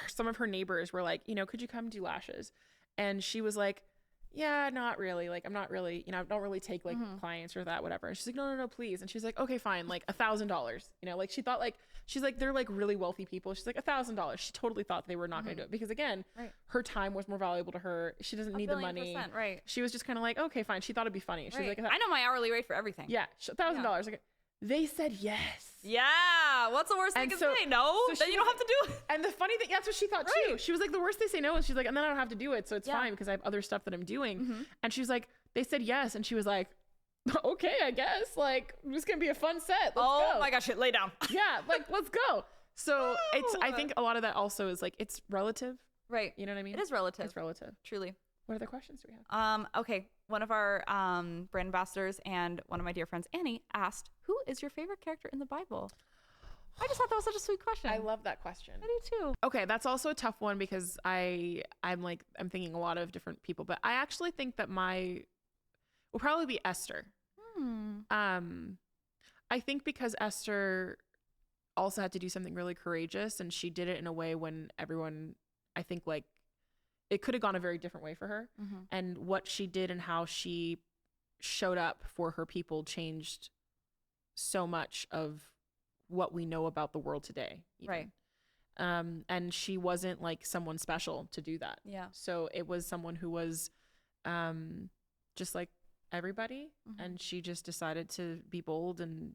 some of her neighbors were like, could you come do lashes? And she was like, yeah, not really. Like, I'm not really, I don't really take like clients or that, whatever. And she's like, no, please. And she's like, okay, fine. Like $1,000, like she thought she's like, they're like really wealthy people. She's like $1,000. She totally thought they were not going to do it because again, her time was more valuable to her. She doesn't need the money. Right. She was just kind of like, okay, fine. She thought it'd be funny. She was like, I know my hourly rate for everything. Yeah. $1,000. Like, they said yes. Yeah. What's the worst they can say? No. So then you don't have to do it. And the funny thing, that's what she thought too. She was like, the worst they say no. And she's like, and then I don't have to do it. So it's fine because I have other stuff that I'm doing. And she's like, they said yes. And she was like, okay, I guess. Like, it's going to be a fun set. Let's go. My gosh, lay down. Yeah. Like, let's go. So I think a lot of that also is like, it's relative. Right. You know what I mean? It is relative. It's relative. Truly. What other questions do we have? Okay. One of our brand ambassadors and one of my dear friends, Annie, asked, who is your favorite character in the Bible? I just thought that was such a sweet question. I love that question. I do too. Okay, that's also a tough one because I'm thinking a lot of different people, but I actually think that will probably be Esther. I think because Esther also had to do something really courageous and she did it in a way when everyone, I think like it could have gone a very different way for her. And what she did and how she showed up for her people changed so much of what we know about the world today. Even. Right. And she wasn't like someone special to do that. Yeah. So it was someone who was just like everybody. And she just decided to be bold. And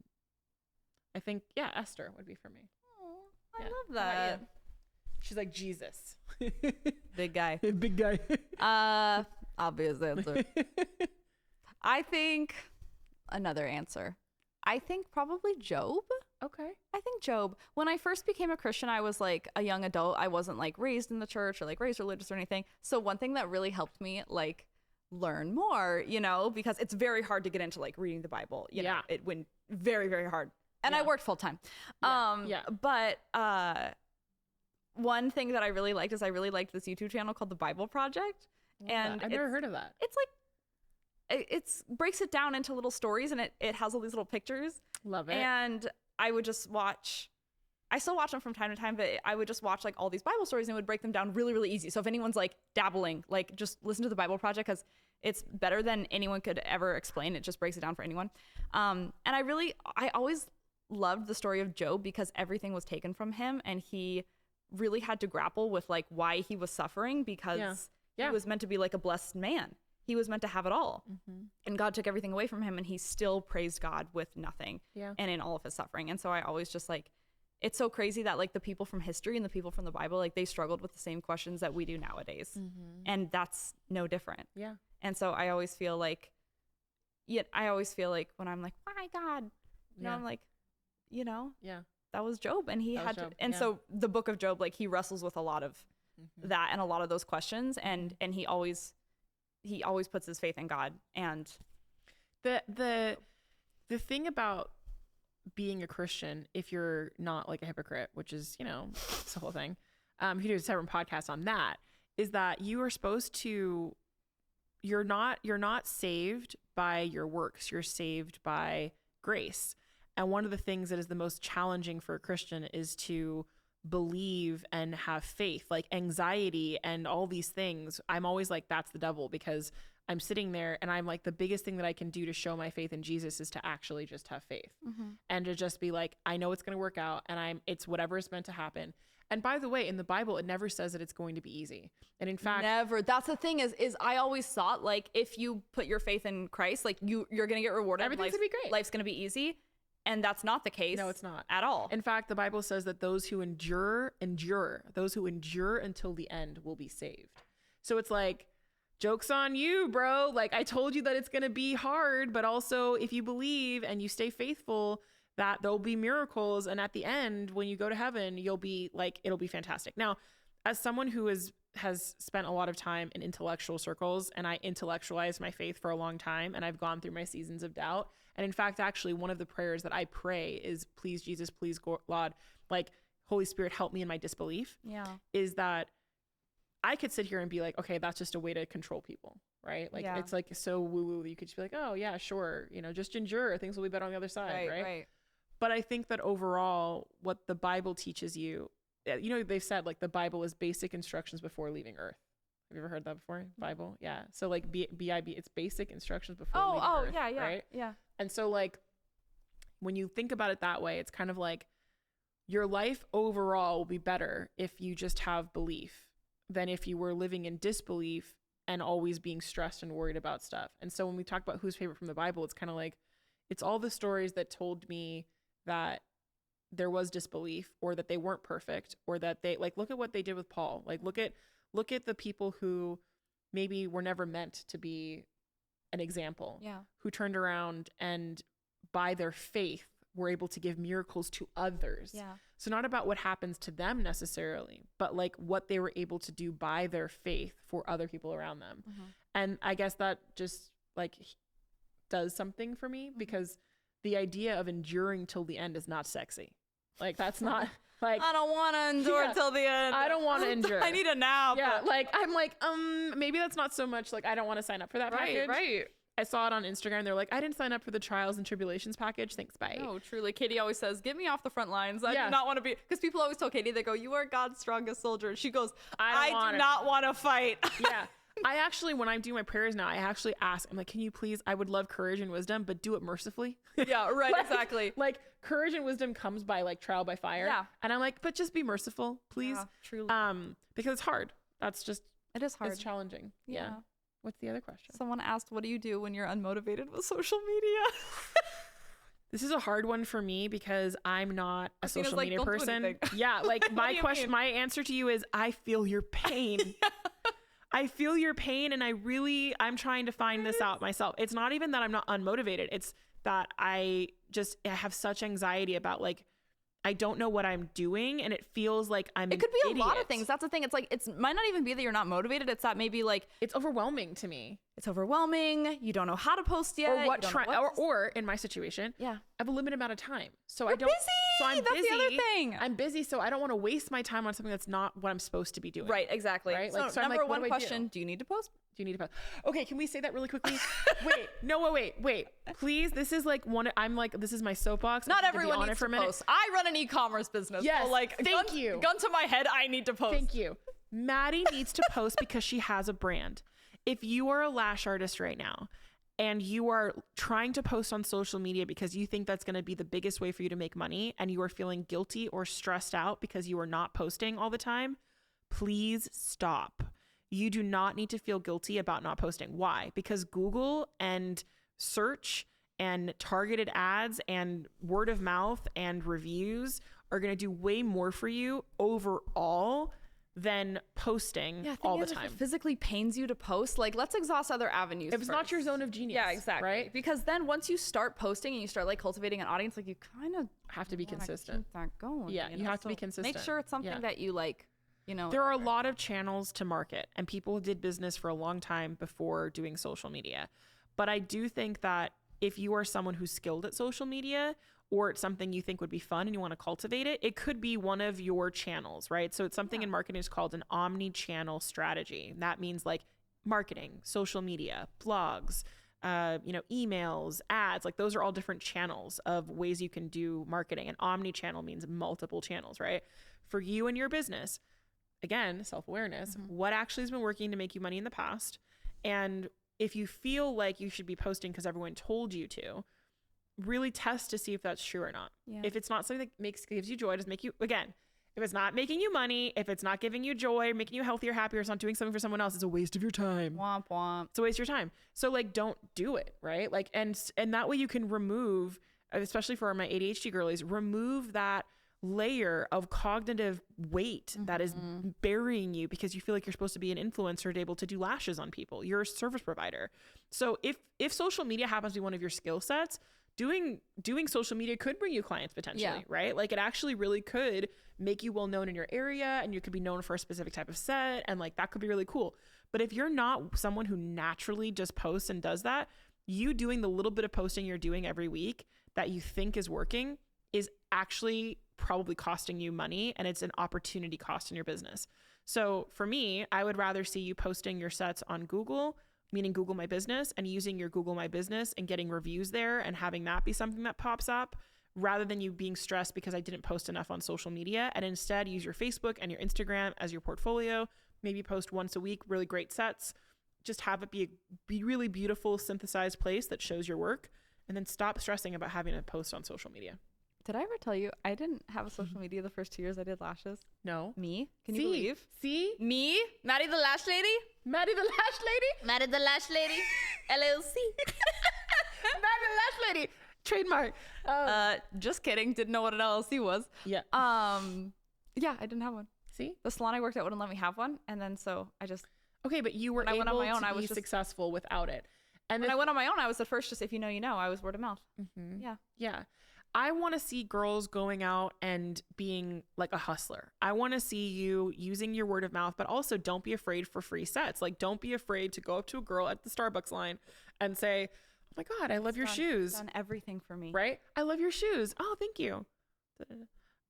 I think, Esther would be for me. Oh, I love that. She's like Jesus. Big guy. Big guy. Obvious answer. I think another answer. I think probably Job. Okay. I think Job. When I first became a Christian, I was like a young adult. I wasn't like raised in the church or like raised religious or anything. So one thing that really helped me like learn more, because it's very hard to get into like reading the Bible. You know, it went very, very hard. And I worked full time. But one thing that I really liked is I really liked this YouTube channel called The Bible Project. And I've never heard of that. It's like, it breaks it down into little stories and it has all these little pictures. Love it. And I would just I still watch them from time to time, but I would just watch like all these Bible stories and would break them down really, really easy. So if anyone's like dabbling, like just listen to The Bible Project because it's better than anyone could ever explain. It just breaks it down for anyone. And I always loved the story of Job because everything was taken from him and he really had to grapple with like why he was suffering because he was meant to be like a blessed man. He was meant to have it all. And God took everything away from him and he still praised God with nothing and in all of his suffering. And so I always just like, it's so crazy that like the people from history and the people from the Bible, like they struggled with the same questions that we do nowadays. And that's no different. Yeah. And so I always feel like when I'm like, why God? I'm like, that was Job. And he had to, and so the book of Job, like he wrestles with a lot of that and a lot of those questions. And he always puts his faith in God. And the thing about being a Christian, if you're not like a hypocrite, which is, it's the whole thing. You do a separate podcast on that, is that you are supposed to, you're not saved by your works. You're saved by grace. And one of the things that is the most challenging for a Christian is to believe and have faith. Like anxiety and all these things, I'm always like, that's the devil, because I'm sitting there and I'm like, the biggest thing that I can do to show my faith in Jesus is to actually just have faith and to just be like, I know it's going to work out, and it's whatever is meant to happen. And by the way, in the Bible, it never says that it's going to be easy. And in fact, never. That's the thing is I always thought like, if you put your faith in Christ, like you're going to get rewarded. Everything's going to be great. Life's going to be easy. And that's not the case. No, it's not at all. In fact, the Bible says that those who endure until the end will be saved. So it's like, joke's on you, bro. Like, I told you that it's going to be hard, but also if you believe and you stay faithful, that there'll be miracles. And at the end, when you go to heaven, you'll be like, it'll be fantastic. Now, as someone who has spent a lot of time in intellectual circles, and I intellectualized my faith for a long time, and I've gone through my seasons of doubt. And in fact, actually, one of the prayers that I pray is, please, Jesus, please, God, like, Holy Spirit, help me in my disbelief. Yeah. Is that I could sit here and be like, okay, that's just a way to control people, right? Like, it's like so woo-woo. You could just be like, oh yeah, sure. Just endure. Things will be better on the other side, right? But I think that overall, what the Bible teaches you, they've said like the Bible is basic instructions before leaving Earth. Have you ever heard that before? Bible? Yeah. So like B-I-B, it's basic instructions before leaving Earth. Yeah. Right? Yeah. And so like, when you think about it that way, it's kind of like your life overall will be better if you just have belief than if you were living in disbelief and always being stressed and worried about stuff. And so when we talk about who's favorite from the Bible, it's kind of like, it's all the stories that told me that there was disbelief, or that they weren't perfect, or that they like, look at what they did with Paul. Like, look at the people who maybe were never meant to be an example, who turned around and by their faith were able to give miracles to others. Yeah. So not about what happens to them necessarily, but like what they were able to do by their faith for other people around them. And I guess that just like does something for me, because the idea of enduring till the end is not sexy. Like, that's not like, I don't want to endure till the end. I don't want to endure. I need a nap. Yeah. Like, I'm like, maybe that's not so much like, I don't want to sign up for that package. Right. I saw it on Instagram. They're like, I didn't sign up for the trials and tribulations package. Thanks, bye. No, truly. Katie always says, get me off the front lines. I do not want to be, because people always tell Katie, they go, you are God's strongest soldier. And she goes, I do not want to fight. Yeah. I actually, when I'm doing my prayers now, I actually ask, I'm like, can you please, I would love courage and wisdom, but do it mercifully. Yeah, right. Like, exactly. Like, courage and wisdom comes by like trial by fire. Yeah. And I'm like, but just be merciful, please. Yeah, truly. Because it's hard. It is hard. It's challenging. Yeah. What's the other question? Someone asked, what do you do when you're unmotivated with social media? This is a hard one for me because I'm not a social media don't person. Yeah. Like my answer to you is, I feel your pain. I feel your pain, and I'm trying to find this out myself. It's not even that I'm not unmotivated. It's that I have such anxiety about like, I don't know what I'm doing, and it feels like It could be a lot of things. That's the thing. It's like, it might not even be that you're not motivated. It's that maybe like it's overwhelming to me. It's overwhelming. You don't know how to post yet. Or what or in my situation, I have a limited amount of time. So you're busy. So I'm busy. That's the other thing. I'm busy, so I don't want to waste my time on something that's not what I'm supposed to be doing. Right, exactly. Right? So, so number one question, do you need to post? Okay, can we say that really quickly? Wait. Please, this is like this is my soapbox. Not everyone needs to post. I run an e-commerce business. Yes, so like, thank you. Gun to my head, I need to post. Thank you. Maddi needs to post because she has a brand. If you are a lash artist right now and you are trying to post on social media because you think that's going to be the biggest way for you to make money, and you are feeling guilty or stressed out because you are not posting all the time, please stop. You do not need to feel guilty about not posting. Why? Because Google and search and targeted ads and word of mouth and reviews are going to do way more for you overall than posting all the time. If it physically pains you to post, like, let's exhaust other avenues. If it's not your zone of genius. Yeah, exactly. Right? Because then once you start posting and you start like cultivating an audience, like, you kind of have to be consistent. Keep that going. Yeah, you have to be consistent. Make sure it's something that you like. There are a lot of channels to market, and people did business for a long time before doing social media. But I do think that if you are someone who's skilled at social media, or it's something you think would be fun and you want to cultivate it, it could be one of your channels, right? So it's something in marketing is called an omni-channel strategy. And that means like marketing, social media, blogs, emails, ads, like those are all different channels of ways you can do marketing. And omni-channel means multiple channels, right? For you and your business, again, self-awareness, what actually has been working to make you money in the past, and if you feel like you should be posting because everyone told you to, really test to see if that's true or not. Yeah. If it's not something that gives you joy, does make you, again, if it's not making you money, if it's not giving you joy, making you healthier, happier, it's not doing something for someone else, it's a waste of your time. Womp womp. It's a waste of your time. So like, don't do it, right? Like, and that way you can remove, especially for my ADHD girlies, remove that layer of cognitive weight that is burying you because you feel like you're supposed to be an influencer and able to do lashes on people. You're a service provider. So if social media happens to be one of your skill sets, doing social media could bring you clients potentially, right? Like it actually really could make you well known in your area, and you could be known for a specific type of set, and like that could be really cool. But if you're not someone who naturally just posts and does that, you doing the little bit of posting you're doing every week that you think is working is actually probably costing you money, and it's an opportunity cost in your business. So for me, I would rather see you posting your sets on Google, meaning Google My Business, and using your Google My Business and getting reviews there and having that be something that pops up, rather than you being stressed because I didn't post enough on social media. And instead use your Facebook and your Instagram as your portfolio. Maybe post once a week, really great sets. Just have it be a really beautiful synthesized place that shows your work, and then stop stressing about having to post on social media. Did I ever tell you I didn't have a social media the first 2 years I did lashes? No. Me? Can you believe? See? Me? Maddi the Lash Lady? Maddi the Lash Lady? Maddi the Lash Lady? LLC. Maddi the Lash Lady. Trademark. Just kidding. Didn't know what an LLC was. Yeah. Yeah, I didn't have one. See? The salon I worked at wouldn't let me have one. And then so I just... Okay, but you were able to be successful without it. And when I went on my own, I was the first, just if you know, you know. I was word of mouth. Mm-hmm. Yeah. Yeah. I want to see girls going out and being like a hustler. I want to see you using your word of mouth, but also don't be afraid for free sets. Like, don't be afraid to go up to a girl at the Starbucks line and say, oh my God, I love your shoes. It's done everything for me. Right? I love your shoes. Oh, thank you.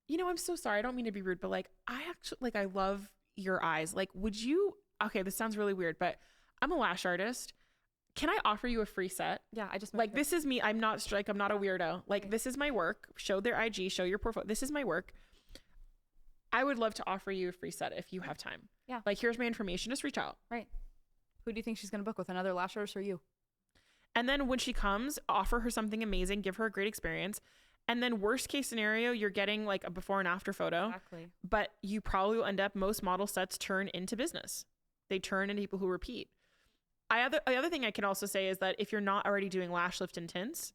You know, I'm so sorry. I don't mean to be rude, but like, I actually, like, I love your eyes. Like, would you, okay, this sounds really weird, but I'm a lash artist. Can I offer you a free set? Yeah, I just like, this is me. I'm not a weirdo. Like, this is my work. Show their IG, show your portfolio. This is my work. I would love to offer you a free set if you have time. Yeah. Like, here's my information. Just reach out. Right. Who do you think she's going to book with? Another lash artist or you? And then when she comes, offer her something amazing. Give her a great experience. And then worst case scenario, you're getting like a before and after photo. Exactly. But you probably will end up, most model sets turn into business. They turn into people who repeat. The other thing I can also say is that if you're not already doing lash lift and tints,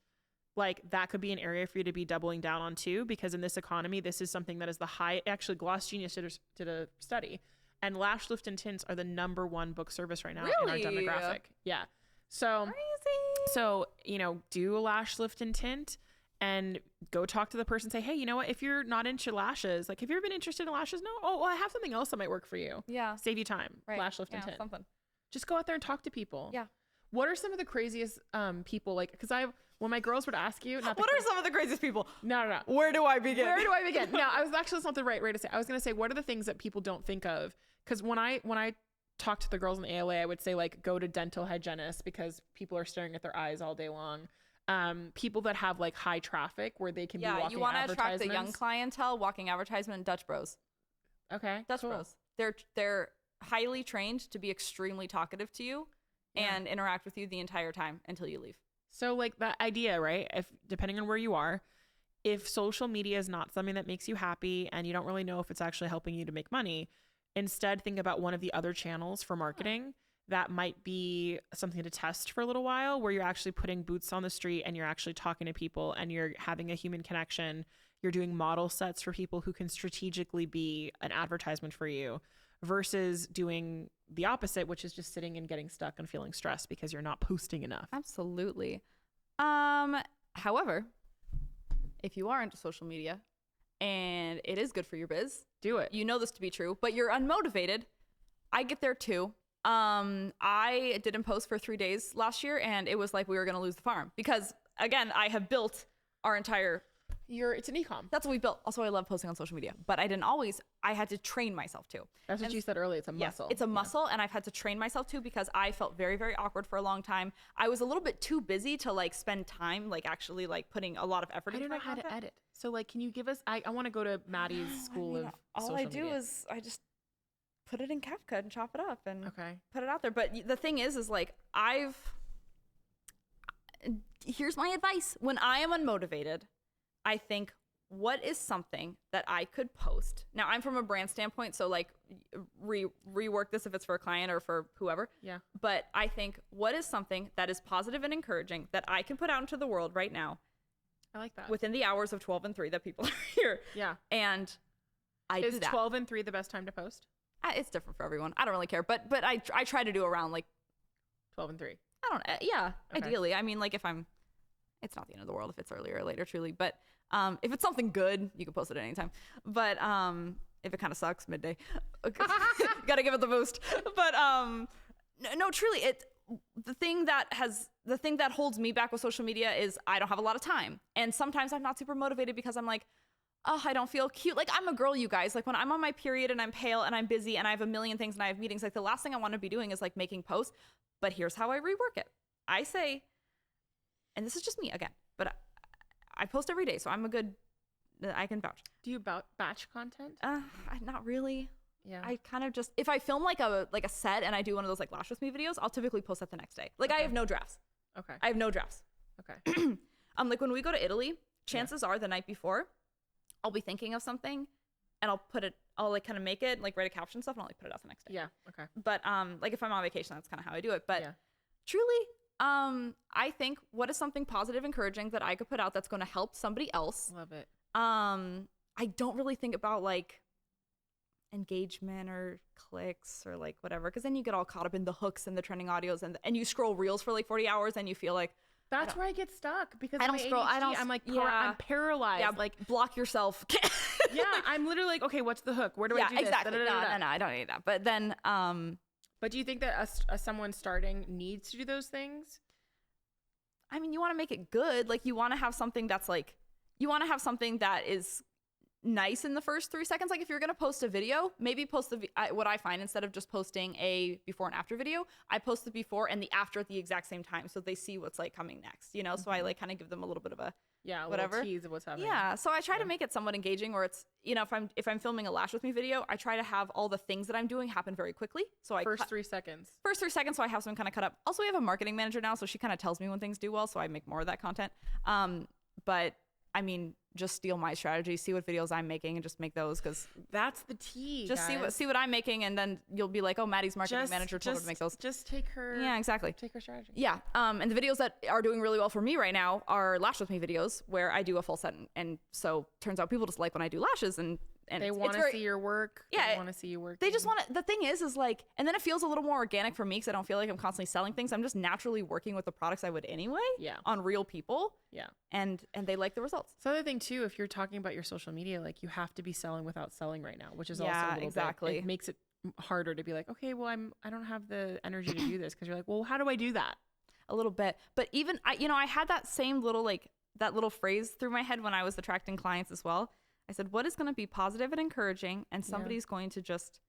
like that could be an area for you to be doubling down on too, because in this economy, this is something that is actually Gloss Genius did a study, and lash lift and tints are the #1 book service right now in our demographic. Yeah. So, crazy. So, do a lash lift and tint and go talk to the person. Say, hey, you know what? If you're not into lashes, like, have you ever been interested in lashes? No. Oh, well, I have something else that might work for you. Yeah. Save you time. Right. Lash lift and tint. Something. Just go out there and talk to people. Yeah. What are some of the craziest people, like, because when my girls would ask you, what are some of the craziest people? No. Where do I begin? No, I was actually, that's not the right way to say. I was going to say, what are the things that people don't think of? Because when I talk to the girls in the ALA, I would say, like, go to dental hygienists because people are staring at their eyes all day long. People that have like high traffic where they can be walking you want to attract the young clientele, walking advertisement, Dutch bros. Okay. Dutch bros. They're highly trained to be extremely talkative to you and interact with you the entire time until you leave. So like that idea, right? If depending on where you are, if social media is not something that makes you happy and you don't really know if it's actually helping you to make money, instead think about one of the other channels for marketing that might be something to test for a little while, where you're actually putting boots on the street and you're actually talking to people and you're having a human connection. You're doing model sets for people who can strategically be an advertisement for you, versus doing the opposite, which is just sitting and getting stuck and feeling stressed because you're not posting enough. Absolutely. However, if you are into social media and it is good for your biz, do it. You know this to be true, but you're unmotivated. I get there too. I didn't post for 3 days last year, and it was like we were going to lose the farm because, again, I have built our entire... It's an e-com. That's what we built. Also, I love posting on social media, but I had to train myself to. That's what you said earlier. It's a muscle. It's a muscle, and I've had to train myself to because I felt very, very awkward for a long time. I was a little bit too busy to like spend time, like actually like putting a lot of effort into my content. I don't know how to edit. So like, can you give us, I want to go to Maddi's school of social media. All I do is I just put it in CapCut and chop it up and put it out there. But the thing is like here's my advice. When I am unmotivated, I think, what is something that I could post? Now, I'm from a brand standpoint, so like rework this if it's for a client or for whoever. Yeah. But I think, what is something that is positive and encouraging that I can put out into the world right now? I like that. Within the hours of 12 and 3 that people are here. Yeah. And I do that. Is 12 and 3 the best time to post? It's different for everyone. I don't really care. But I try to do around like 12 and 3. Ideally. I mean, like it's not the end of the world if it's earlier or later, truly. But if it's something good, you can post it at any time. But if it kind of sucks, midday, gotta give it the boost. But no, truly, the thing that holds me back with social media is I don't have a lot of time, and sometimes I'm not super motivated because I'm like, oh, I don't feel cute. Like, I'm a girl, you guys. Like, when I'm on my period and I'm pale and I'm busy and I have a million things and I have meetings, like the last thing I want to be doing is like making posts. But here's how I rework it. I say, and this is just me again, but I post every day, so I can vouch. Do you batch content? Not really. Yeah. I kind of just, if I film like a set and I do one of those like Lash With Me videos, I'll typically post that the next day. Like, I have no drafts. Okay. I have no drafts. Okay. Like when we go to Italy, chances are the night before, I'll be thinking of something and I'll like kind of make it, like write a caption stuff and I'll like put it out the next day. Yeah. Okay. But like if I'm on vacation, that's kind of how I do it. But yeah. Truly, I think, what is something positive, encouraging that I could put out that's going to help somebody else? Love it. I don't really think about like engagement or clicks or like whatever, because then you get all caught up in the hooks and the trending audios and you scroll reels for like 40 hours and you feel like, that's where I get stuck because I don't scroll. I'm like, I'm paralyzed. Yeah, like, block yourself. Yeah, I'm literally like, okay, what's the hook? Where do I do this? Exactly. No, I don't need that. But then, but do you think that someone starting needs to do those things? I mean, you want to make it good. Like, you want to have something that's like, you want to have something that is nice in the first 3 seconds. Like, if you're going to post a video, maybe post what I find, instead of just posting a before and after video, I post the before and the after at the exact same time, so they see what's like coming next, you know? So I like kind of give them a little bit of a whatever tease of what's happening. Yeah, so I try to make it somewhat engaging, or it's, you know, if I'm filming a Lash With Me video, I try to have all the things that I'm doing happen very quickly. So first 3 seconds, so I have some kind of cut up. Also, we have a marketing manager now, so she kind of tells me when things do well, so I make more of that content. But I mean, just steal my strategy, see what videos I'm making and just make those, because that's the tea. Just guys. see what I'm making, and then you'll be like, oh, Maddie's marketing manager told her to make those. Just take her. Yeah, exactly. Take her strategy. Yeah. And the videos that are doing really well for me right now are Lash With Me videos, where I do a full set, and so turns out people just like when I do lashes, and they want to see your work. Yeah, they want to see you work. They just want to. The thing is like, and then it feels a little more organic for me because I don't feel like I'm constantly selling things. I'm just naturally working with the products I would anyway. Yeah. On real people. Yeah. And they like the results. So the other thing too, if you're talking about your social media, like, you have to be selling without selling right now, which is also a little bit, it makes it harder to be like, okay, well, I don't have the energy to do this, because you're like, well, how do I do that? A little bit. But even I had that same little that little phrase through my head when I was attracting clients as well. I said, what is going to be positive and encouraging, and somebody's going to just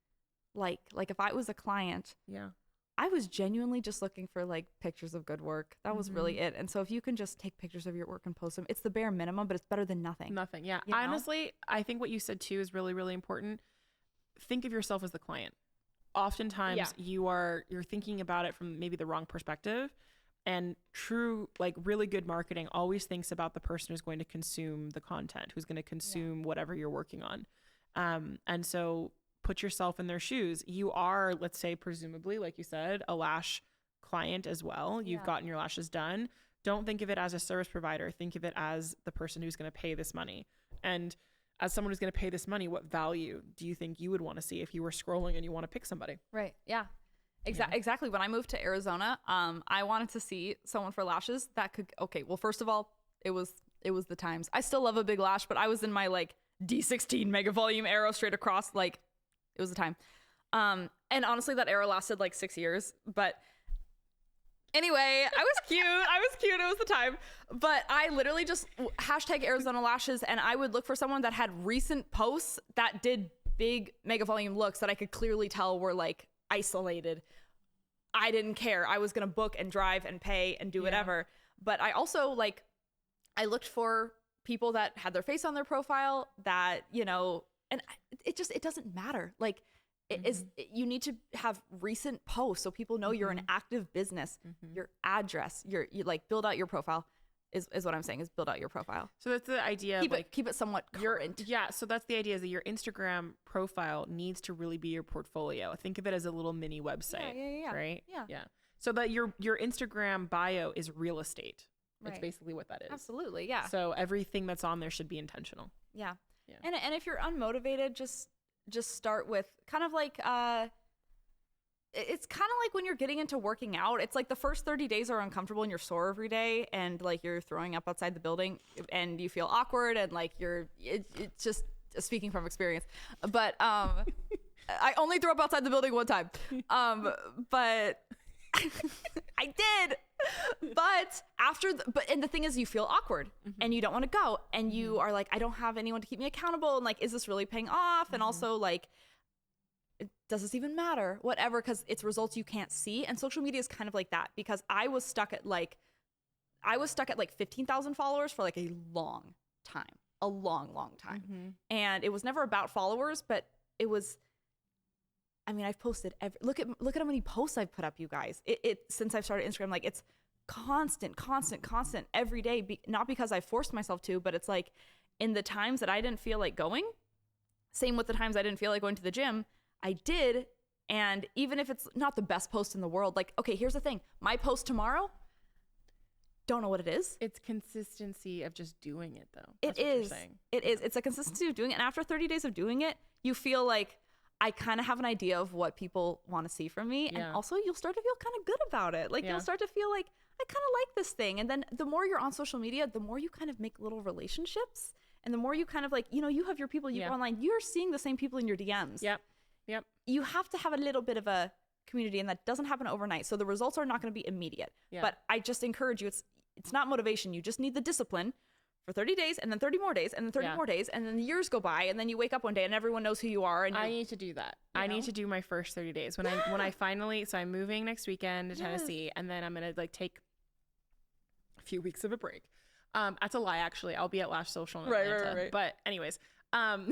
like if I was a client, I was genuinely just looking for like pictures of good work. That was really it. And so if you can just take pictures of your work and post them, it's the bare minimum, but it's better than nothing. Nothing. Yeah. Honestly, I think what you said too is really, really important. Think of yourself as the client. Oftentimes you're thinking about it from maybe the wrong perspective. And true, like, really good marketing always thinks about the person who's going to consume the content, who's going to consume whatever you're working on. And so put yourself in their shoes. You are, let's say, presumably, like you said, a lash client as well. You've gotten your lashes done. Don't think of it as a service provider. Think of it as the person who's going to pay this money. And as someone who's going to pay this money, what value do you think you would want to see if you were scrolling and you want to pick somebody? Right. Yeah. Exactly. When I moved to Arizona, I wanted to see someone for lashes that could, well, first of all, it was the times. I still love a big lash, but I was in my like D16 mega volume arrow straight across, like, it was the time. And honestly, that arrow lasted like 6 years, but anyway, I was cute. It was the time. But I literally just hashtag Arizona lashes, and I would look for someone that had recent posts that did big mega volume looks that I could clearly tell were like isolated. I didn't care. I was going to book and drive and pay and do whatever. But I also I looked for people that had their face on their profile, that, you know, and it doesn't matter. Like, you need to have recent posts so people know you're an active business. Your address, you like build out your profile is what I'm saying, is build out your profile. So that's the idea. Keep it somewhat current. So that's the idea, is that your Instagram profile needs to really be your portfolio. Think of it as a little mini website. Yeah. Right? Yeah. So that your Instagram bio is real estate. That's basically what that is. Absolutely. Yeah. So everything that's on there should be intentional. Yeah. And if you're unmotivated, just start with kind of like it's kind of like when you're getting into working out. It's like the first 30 days are uncomfortable and you're sore every day and like you're throwing up outside the building and you feel awkward and like it's just speaking from experience. But I only threw up outside the building one time. But I did. But and the thing is, you feel awkward and you don't want to go and you are like, I don't have anyone to keep me accountable, and like, is this really paying off? And also like, does this even matter? Whatever, because it's results you can't see. And social media is kind of like that, because I was stuck at like 15,000 followers for like a long time. And it was never about followers, but it was, I mean, I've posted look at how many posts I've put up, you guys. It since I've started Instagram, like it's constant every day. Not because I forced myself to, but it's like in the times that I didn't feel like going, same with the times I didn't feel like going to the gym, I did. And even if it's not the best post in the world, like, okay, here's the thing. My post tomorrow, don't know what it is. It's consistency of just doing it, though. It is. It's a consistency of doing it. And after 30 days of doing it, you feel like I kind of have an idea of what people want to see from me. And also you'll start to feel kind of good about it. Like you'll start to feel like, I kind of like this thing. And then the more you're on social media, the more you kind of make little relationships. And the more you kind of like, you have your people you go online, you're seeing the same people in your DMs. Yep. You have to have a little bit of a community, and that doesn't happen overnight. So the results are not going to be immediate. But I just encourage you, it's not motivation. You just need the discipline for 30 days and then 30 more days and then 30 more days. And then the years go by and then you wake up one day and everyone knows who you are. And I need to do that. I need to do my first 30 days when I finally, so I'm moving next weekend to Tennessee, and then I'm going to like take a few weeks of a break. That's a lie, actually. I'll be at Lash Social in Atlanta. Right. But anyways, I'm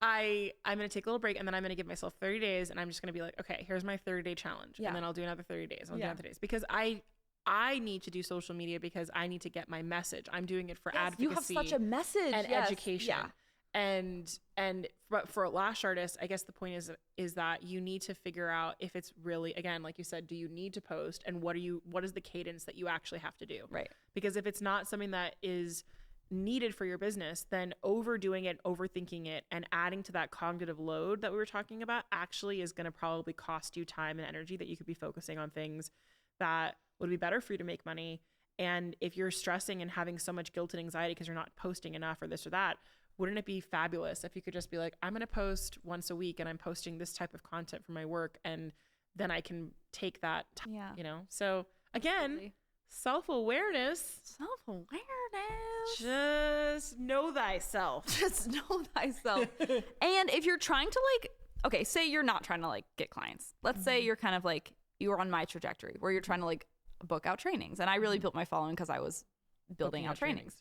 going to take a little break, and then I'm going to give myself 30 days, and I'm just going to be like, okay, here's my 30-day challenge. And then I'll do another 30 days. I'll do another days, because I need to do social media because I need to get my message. I'm doing it for advocacy. You have such a message. And education. And for a lash artist, I guess the point is that you need to figure out if it's really, again, like you said, do you need to post, and what is the cadence that you actually have to do? Right. Because if it's not something that is needed for your business, then overdoing it, overthinking it, and adding to that cognitive load that we were talking about actually is going to probably cost you time and energy that you could be focusing on things that would be better for you to make money. And if you're stressing and having so much guilt and anxiety because you're not posting enough or this or that, wouldn't it be fabulous if you could just be like, I'm going to post once a week and I'm posting this type of content for my work, and then I can take that time, So again, self-awareness. Just know thyself. And if you're trying to okay, say you're not trying to get clients. Let's say you're kind of you're on my trajectory where you're trying to book out trainings. And I really built my following because I was building out trainings.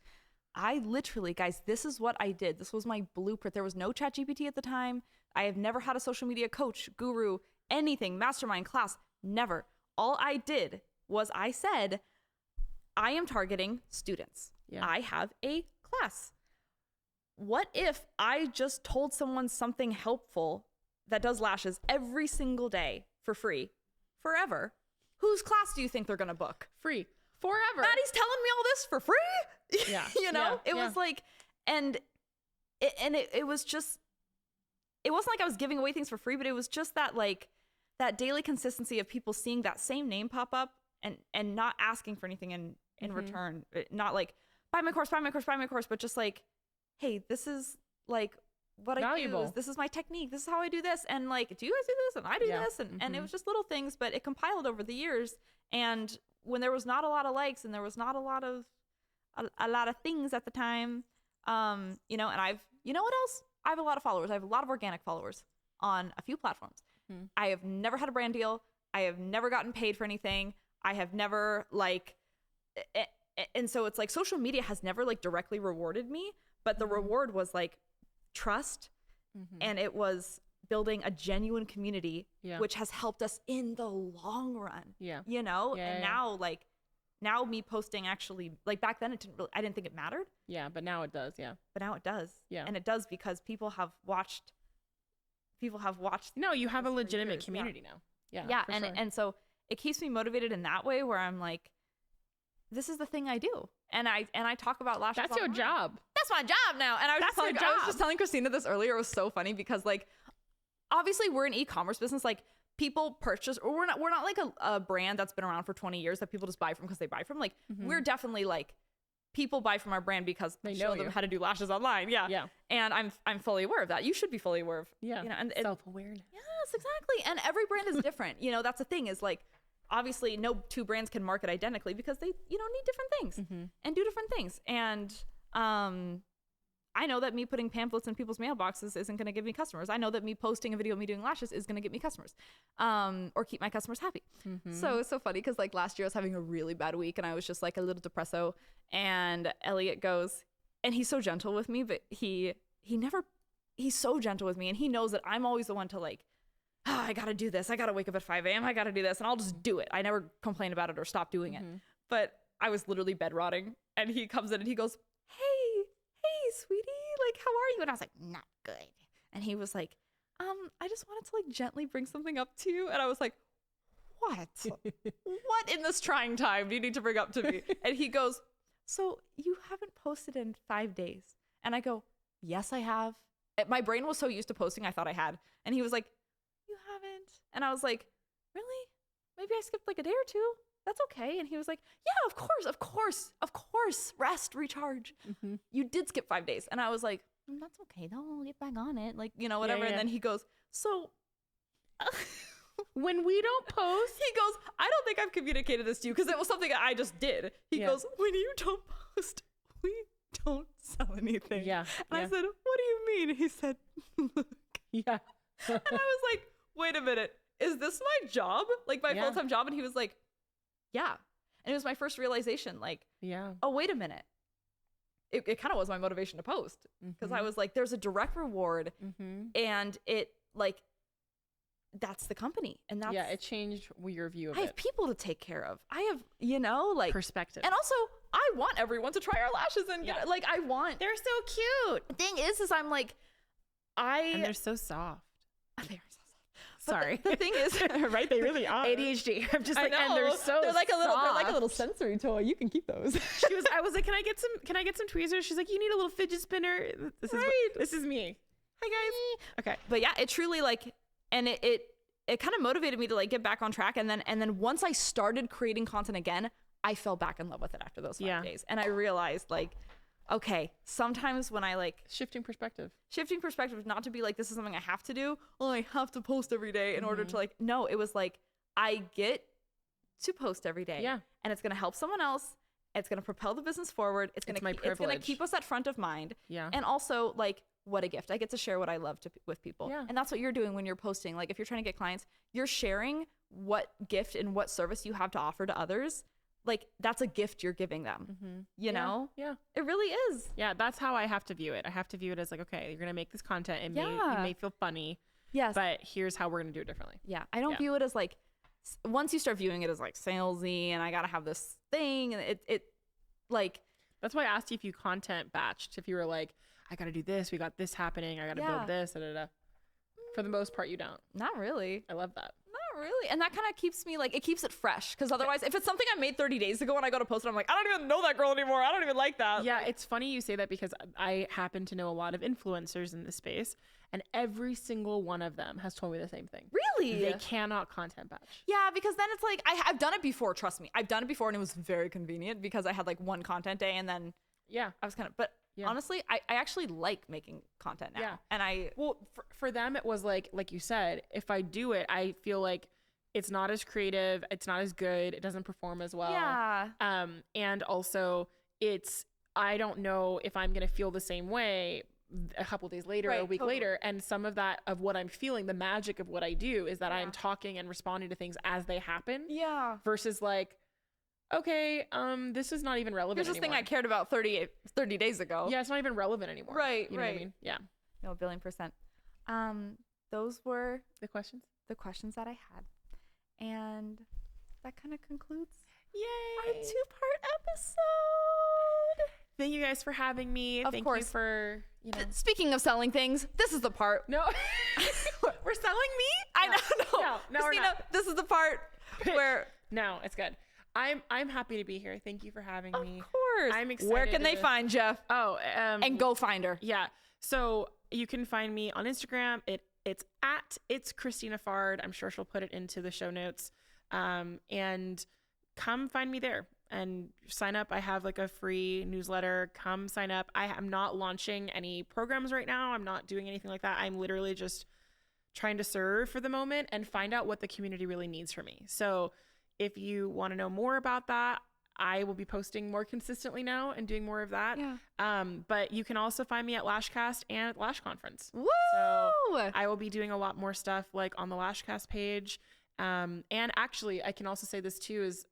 I literally, guys, this is what I did. This was my blueprint. There was no ChatGPT at the time. I have never had a social media coach, guru, anything, mastermind, class, never. All I did was I said, I am targeting students. I have a class. What if I just told someone something helpful that does lashes every single day for free, forever? Whose class do you think they're going to book? Free. Forever. Maddie's telling me all this for free? Yeah. It was it was just, it wasn't like I was giving away things for free, but it was just that that daily consistency of people seeing that same name pop up and not asking for anything in return. Not buy my course, but just hey, this is what valuable. I do. This is my technique. This is how I do this. And do you guys do this? And I do this. And it was just little things, but it compiled over the years. And when there was not a lot of likes and there was not a lot of things at the time, and you know what else? I have a lot of followers. I have a lot of organic followers on a few platforms. I have never had a brand deal. I have never gotten paid for anything. I have never and so it's social media has never directly rewarded me, but the reward was trust. And it was building a genuine community, Yeah. which has helped us in the long run. Yeah. You know? Yeah, And yeah. now me posting actually, like back then I didn't think it mattered, Yeah, but now it does. Yeah. but now it does. Yeah. And it does because people have watched. No, you have a for legitimate years, yeah. community now. Yeah. Yeah. for And sure. and so it keeps me motivated in that way where I'm like, this is the thing I do. And I talk about lashes. That's your online. job. That's my job now. And I was, That's your I was job. just telling Christina this earlier. It was so funny because like, obviously we're an e-commerce business. Like people purchase, or we're not like a brand that's been around for 20 years that people just buy from because they buy from. Like we're definitely like, people buy from our brand because They I know show them you. how to do lashes online. Yeah. Yeah. And I'm fully aware of that. You should be fully aware of, Yeah. you know, and Self-awareness. yes, exactly. And every brand is different. You know, that's the thing is like, obviously no two brands can market identically because they, you know, need different things and do different things. And I know that me putting pamphlets in people's mailboxes isn't going to give me customers. I know that me posting a video of me doing lashes is going to get me customers, or keep my customers happy. So it's so funny because like last year I was having a really bad week and I was just like a little depresso, and Elliot goes, and he's so gentle with me, but he's so gentle with me, and he knows that I'm always the one to like, I gotta do this. I gotta wake up at 5 a.m. I gotta do this, and I'll just do it. I never complain about it or stop doing it. But I was literally bed rotting, and he comes in and he goes, hey, sweetie, like, how are you? And I was like, not good. And he was like, I just wanted to like gently bring something up to you. And I was like, what? What in this trying time do you need to bring up to me? And he goes, so you haven't posted in 5 days. And I go, yes, I have. My brain was so used to posting, I thought I had. And he was like, you haven't. And I was like, really? Maybe I skipped like a day or two. That's okay. And he was like, yeah, of course. Rest, recharge. You did skip 5 days. And I was like, that's okay. I'll get back on it. Like, you know, whatever. Yeah. And then he goes, so When we don't post, he goes, I don't think I've communicated this to you because it was something I just did. He goes, when you don't post, we don't sell anything. Yeah. And I said, what do you mean? He said, look. Yeah. And I was like, wait a minute. Is this my job? Like my full-time job? And he was like, yeah. And it was my first realization, like, oh, wait a minute. It kind of was my motivation to post because I was like, there's a direct reward and it like, that's the company. And that's, it changed your view of I have people to take care of. I have, you know, like perspective. And also I want everyone to try our lashes and get, like, I want, They're so cute. the thing is I'm like, And they're so soft. They are so soft. Sorry. The thing is, right? They really are. ADHD. I'm just like, and they're like a little, soft. they're like a little sensory toy. You can keep those. I was like, can I get some tweezers? She's like, you need a little fidget spinner. This is me. Hi guys. Okay. But yeah, it truly like, and it kind of motivated me to like get back on track. And then once I started creating content again, I fell back in love with it after those 5 days. And I realized like, okay, sometimes when I like shifting perspective, not to be like, this is something I have to do. Well, I have to post every day in order to like, no, it was like, I get to post every day. Yeah. And it's going to help someone else. It's going to propel the business forward. It's going to keep us at front of mind. Yeah. And also like, what a gift. I get to share what I love with people. Yeah. And that's what you're doing when you're posting. Like if you're trying to get clients, you're sharing what gift and what service you have to offer to others. Like that's a gift you're giving them, you know? Yeah. It really is. Yeah. That's how I have to view it. I have to view it as like, okay, you're going to make this content. It may feel funny. Yes. But here's how we're going to do it differently. Yeah. I don't view it as like, once you start viewing it as like salesy and I got to have this thing and it like. That's why I asked you if you content batched. If you were like, I got to do this. We got this happening. I got to build this. Da, da, da. For the most part, you don't. Not really. I love that. Not really. And that kind of keeps me like, it keeps it fresh. Because otherwise, if it's something I made 30 days ago and I go to post it, I'm like, I don't even know that girl anymore. I don't even like that. Yeah, it's funny you say that because I happen to know a lot of influencers in this space. And every single one of them has told me the same thing. Really? They cannot content batch. Yeah, because then it's like, I've done it before, trust me. I've done it before and it was very convenient because I had like one content day and then I was kind of, but honestly, I actually like making content now. Yeah. And well, for them, it was like you said, if I do it, I feel like it's not as creative. It's not as good. It doesn't perform as well. Yeah. And also I don't know if I'm going to feel the same way a couple days later or a week later. And some of that, of what I'm feeling, the magic of what I do is that I'm talking and responding to things as they happen. Yeah. Versus like, okay, this is not even relevant Here's this anymore. thing I cared about 30 days ago. Yeah, it's not even relevant anymore. Right, you know what I mean? Yeah. No, 1,000,000,000%. those were the questions that I had. And that kind of concludes Yay! our 2-part episode. Thank you guys for having me. Of Thank course. you for, Speaking of selling things, this is the part. No. We're selling me? I know. No, Christina, we're not. this is the part where... No, it's good. I'm happy to be here. Thank you for having me. Of course. I'm excited. Where can they find you? Oh, and go find her. Yeah. So you can find me on Instagram. It's Cristina Fard. I'm sure she'll put it into the show notes. And come find me there and sign up. I have like a free newsletter. Come sign up. I'm not launching any programs right now. I'm not doing anything like that. I'm literally just trying to serve for the moment and find out what the community really needs from me. So if you want to know more about that, I will be posting more consistently now and doing more of that. Yeah. But you can also find me at Lashcast and at Lash Conference. Woo! So I will be doing a lot more stuff like on the Lashcast page. And actually, I can also say this too, is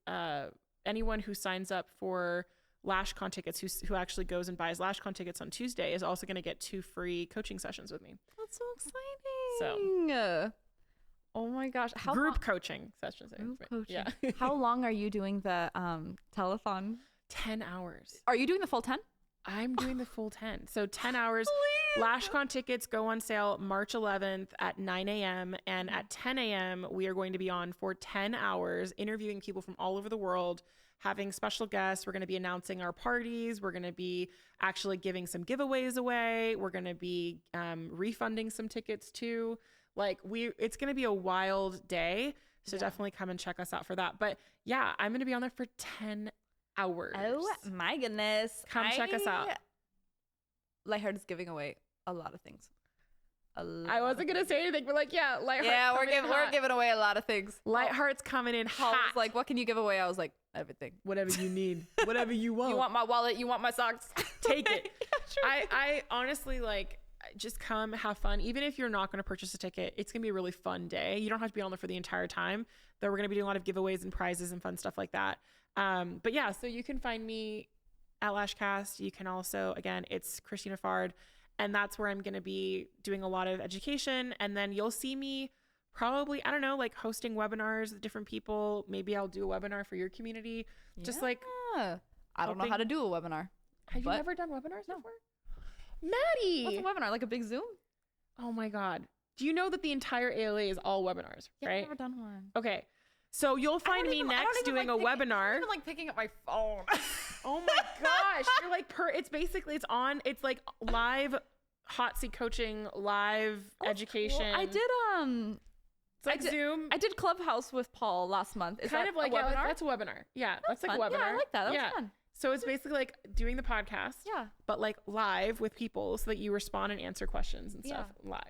anyone who signs up for LashCon tickets, who actually goes and buys LashCon tickets on Tuesday, is also going to get 2 free coaching sessions with me. That's so exciting. So, oh my gosh. Group coaching sessions. Group coaching. Yeah. How long are you doing the telethon? 10 hours. Are you doing the full 10? I'm doing the full 10. So 10 hours. LashCon tickets go on sale March 11th at 9 a.m. And at 10 a.m., we are going to be on for 10 hours, interviewing people from all over the world, having special guests. We're going to be announcing our parties. We're going to be actually giving some giveaways away. We're going to be refunding some tickets too. It's going to be a wild day. So definitely come and check us out for that. But yeah, I'm going to be on there for 10 hours. Oh my goodness. Come check us out. Lightheart is giving away a lot of things. I wasn't going to say anything, but Lightheart's we're giving away a lot of things. Lightheart's coming in hot. I was like, what can you give away? I was like, everything. Whatever you need. Whatever you want. You want my wallet? You want my socks? Take it. Yeah, I honestly just come, have fun. Even if you're not going to purchase a ticket, it's going to be a really fun day. You don't have to be on there for the entire time. Though we're going to be doing a lot of giveaways and prizes and fun stuff like that. But yeah, so you can find me at Lashcast. You can also, again, it's Cristina Fard. And that's where I'm going to be doing a lot of education. And then you'll see me probably, I don't know, hosting webinars with different people. Maybe I'll do a webinar for your community. Just I don't know how to do a webinar. Have you never done webinars before? Maddi! What's a webinar? Like a big Zoom? Oh my God. Do you know that the entire ALA is all webinars, right? I've never done one. Okay. So you'll find me next doing a webinar. I don't even picking up my phone. Oh my gosh. You're it's like live hot seat coaching, live education. Cool. I did Zoom. I did Clubhouse with Paul last month. Is kind that of like a webinar? That's a webinar. Yeah, that's like fun. a webinar. Yeah, I like that. That was fun. So it's basically like doing the podcast. Yeah. But live with people so that you respond and answer questions and stuff live.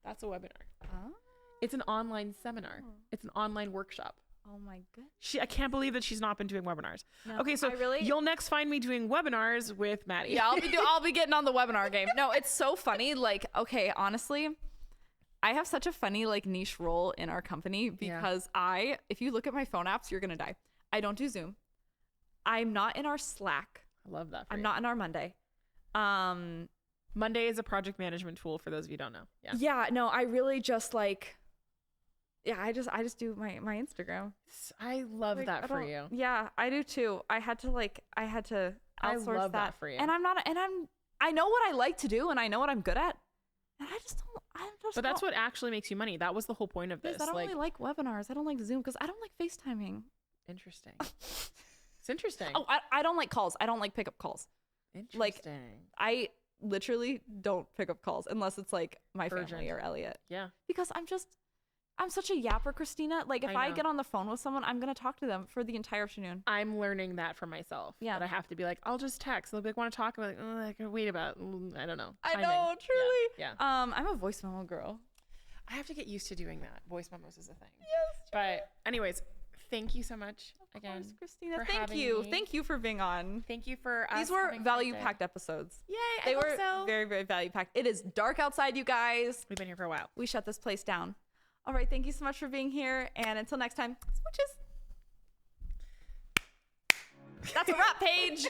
That's a webinar. Oh. It's an online seminar. It's an online workshop. Oh my goodness. I can't believe that she's not been doing webinars. No, okay, so you'll next find me doing webinars with Maddi. Yeah, I'll be getting on the webinar game. No, it's so funny. Okay, honestly, I have such a funny niche role in our company because if you look at my phone apps, you're gonna die. I don't do Zoom. I'm not in our Slack. I love that. I'm not in our Monday. Monday is a project management tool for those of you who don't know. Yeah. Yeah. No, I really just I just do my Instagram. I love that for you. Yeah, I do too. I had to outsource I love that for you. And I know what I like to do and I know what I'm good at. And But that's what actually makes you money. That was the whole point of this. I don't really like webinars. I don't like Zoom because I don't like FaceTiming. Interesting. It's interesting. Oh, I don't like calls. I don't like pickup calls. Interesting. I literally don't pick up calls unless it's my family or Elliot. Yeah. Because I'm such a yapper, Christina. If I get on the phone with someone, I'm going to talk to them for the entire afternoon. I'm learning that for myself. Yeah. That I have to be I'll just text. They'll be want to talk. I'm I can wait about, I don't know. Timing. I know, truly. Yeah. I'm a voice memo girl. I have to get used to doing that. Voice memos is a thing. Yes. But anyways, thank you so much again. Of course, Christina. Thank you. Thank you for being on. Thank you for us. These were value-packed episodes. Yay, they were very, very value-packed. It is dark outside, you guys. We've been here for a while. We shut this place down. All right, thank you so much for being here. And until next time, smooches. That's a wrap, Paige.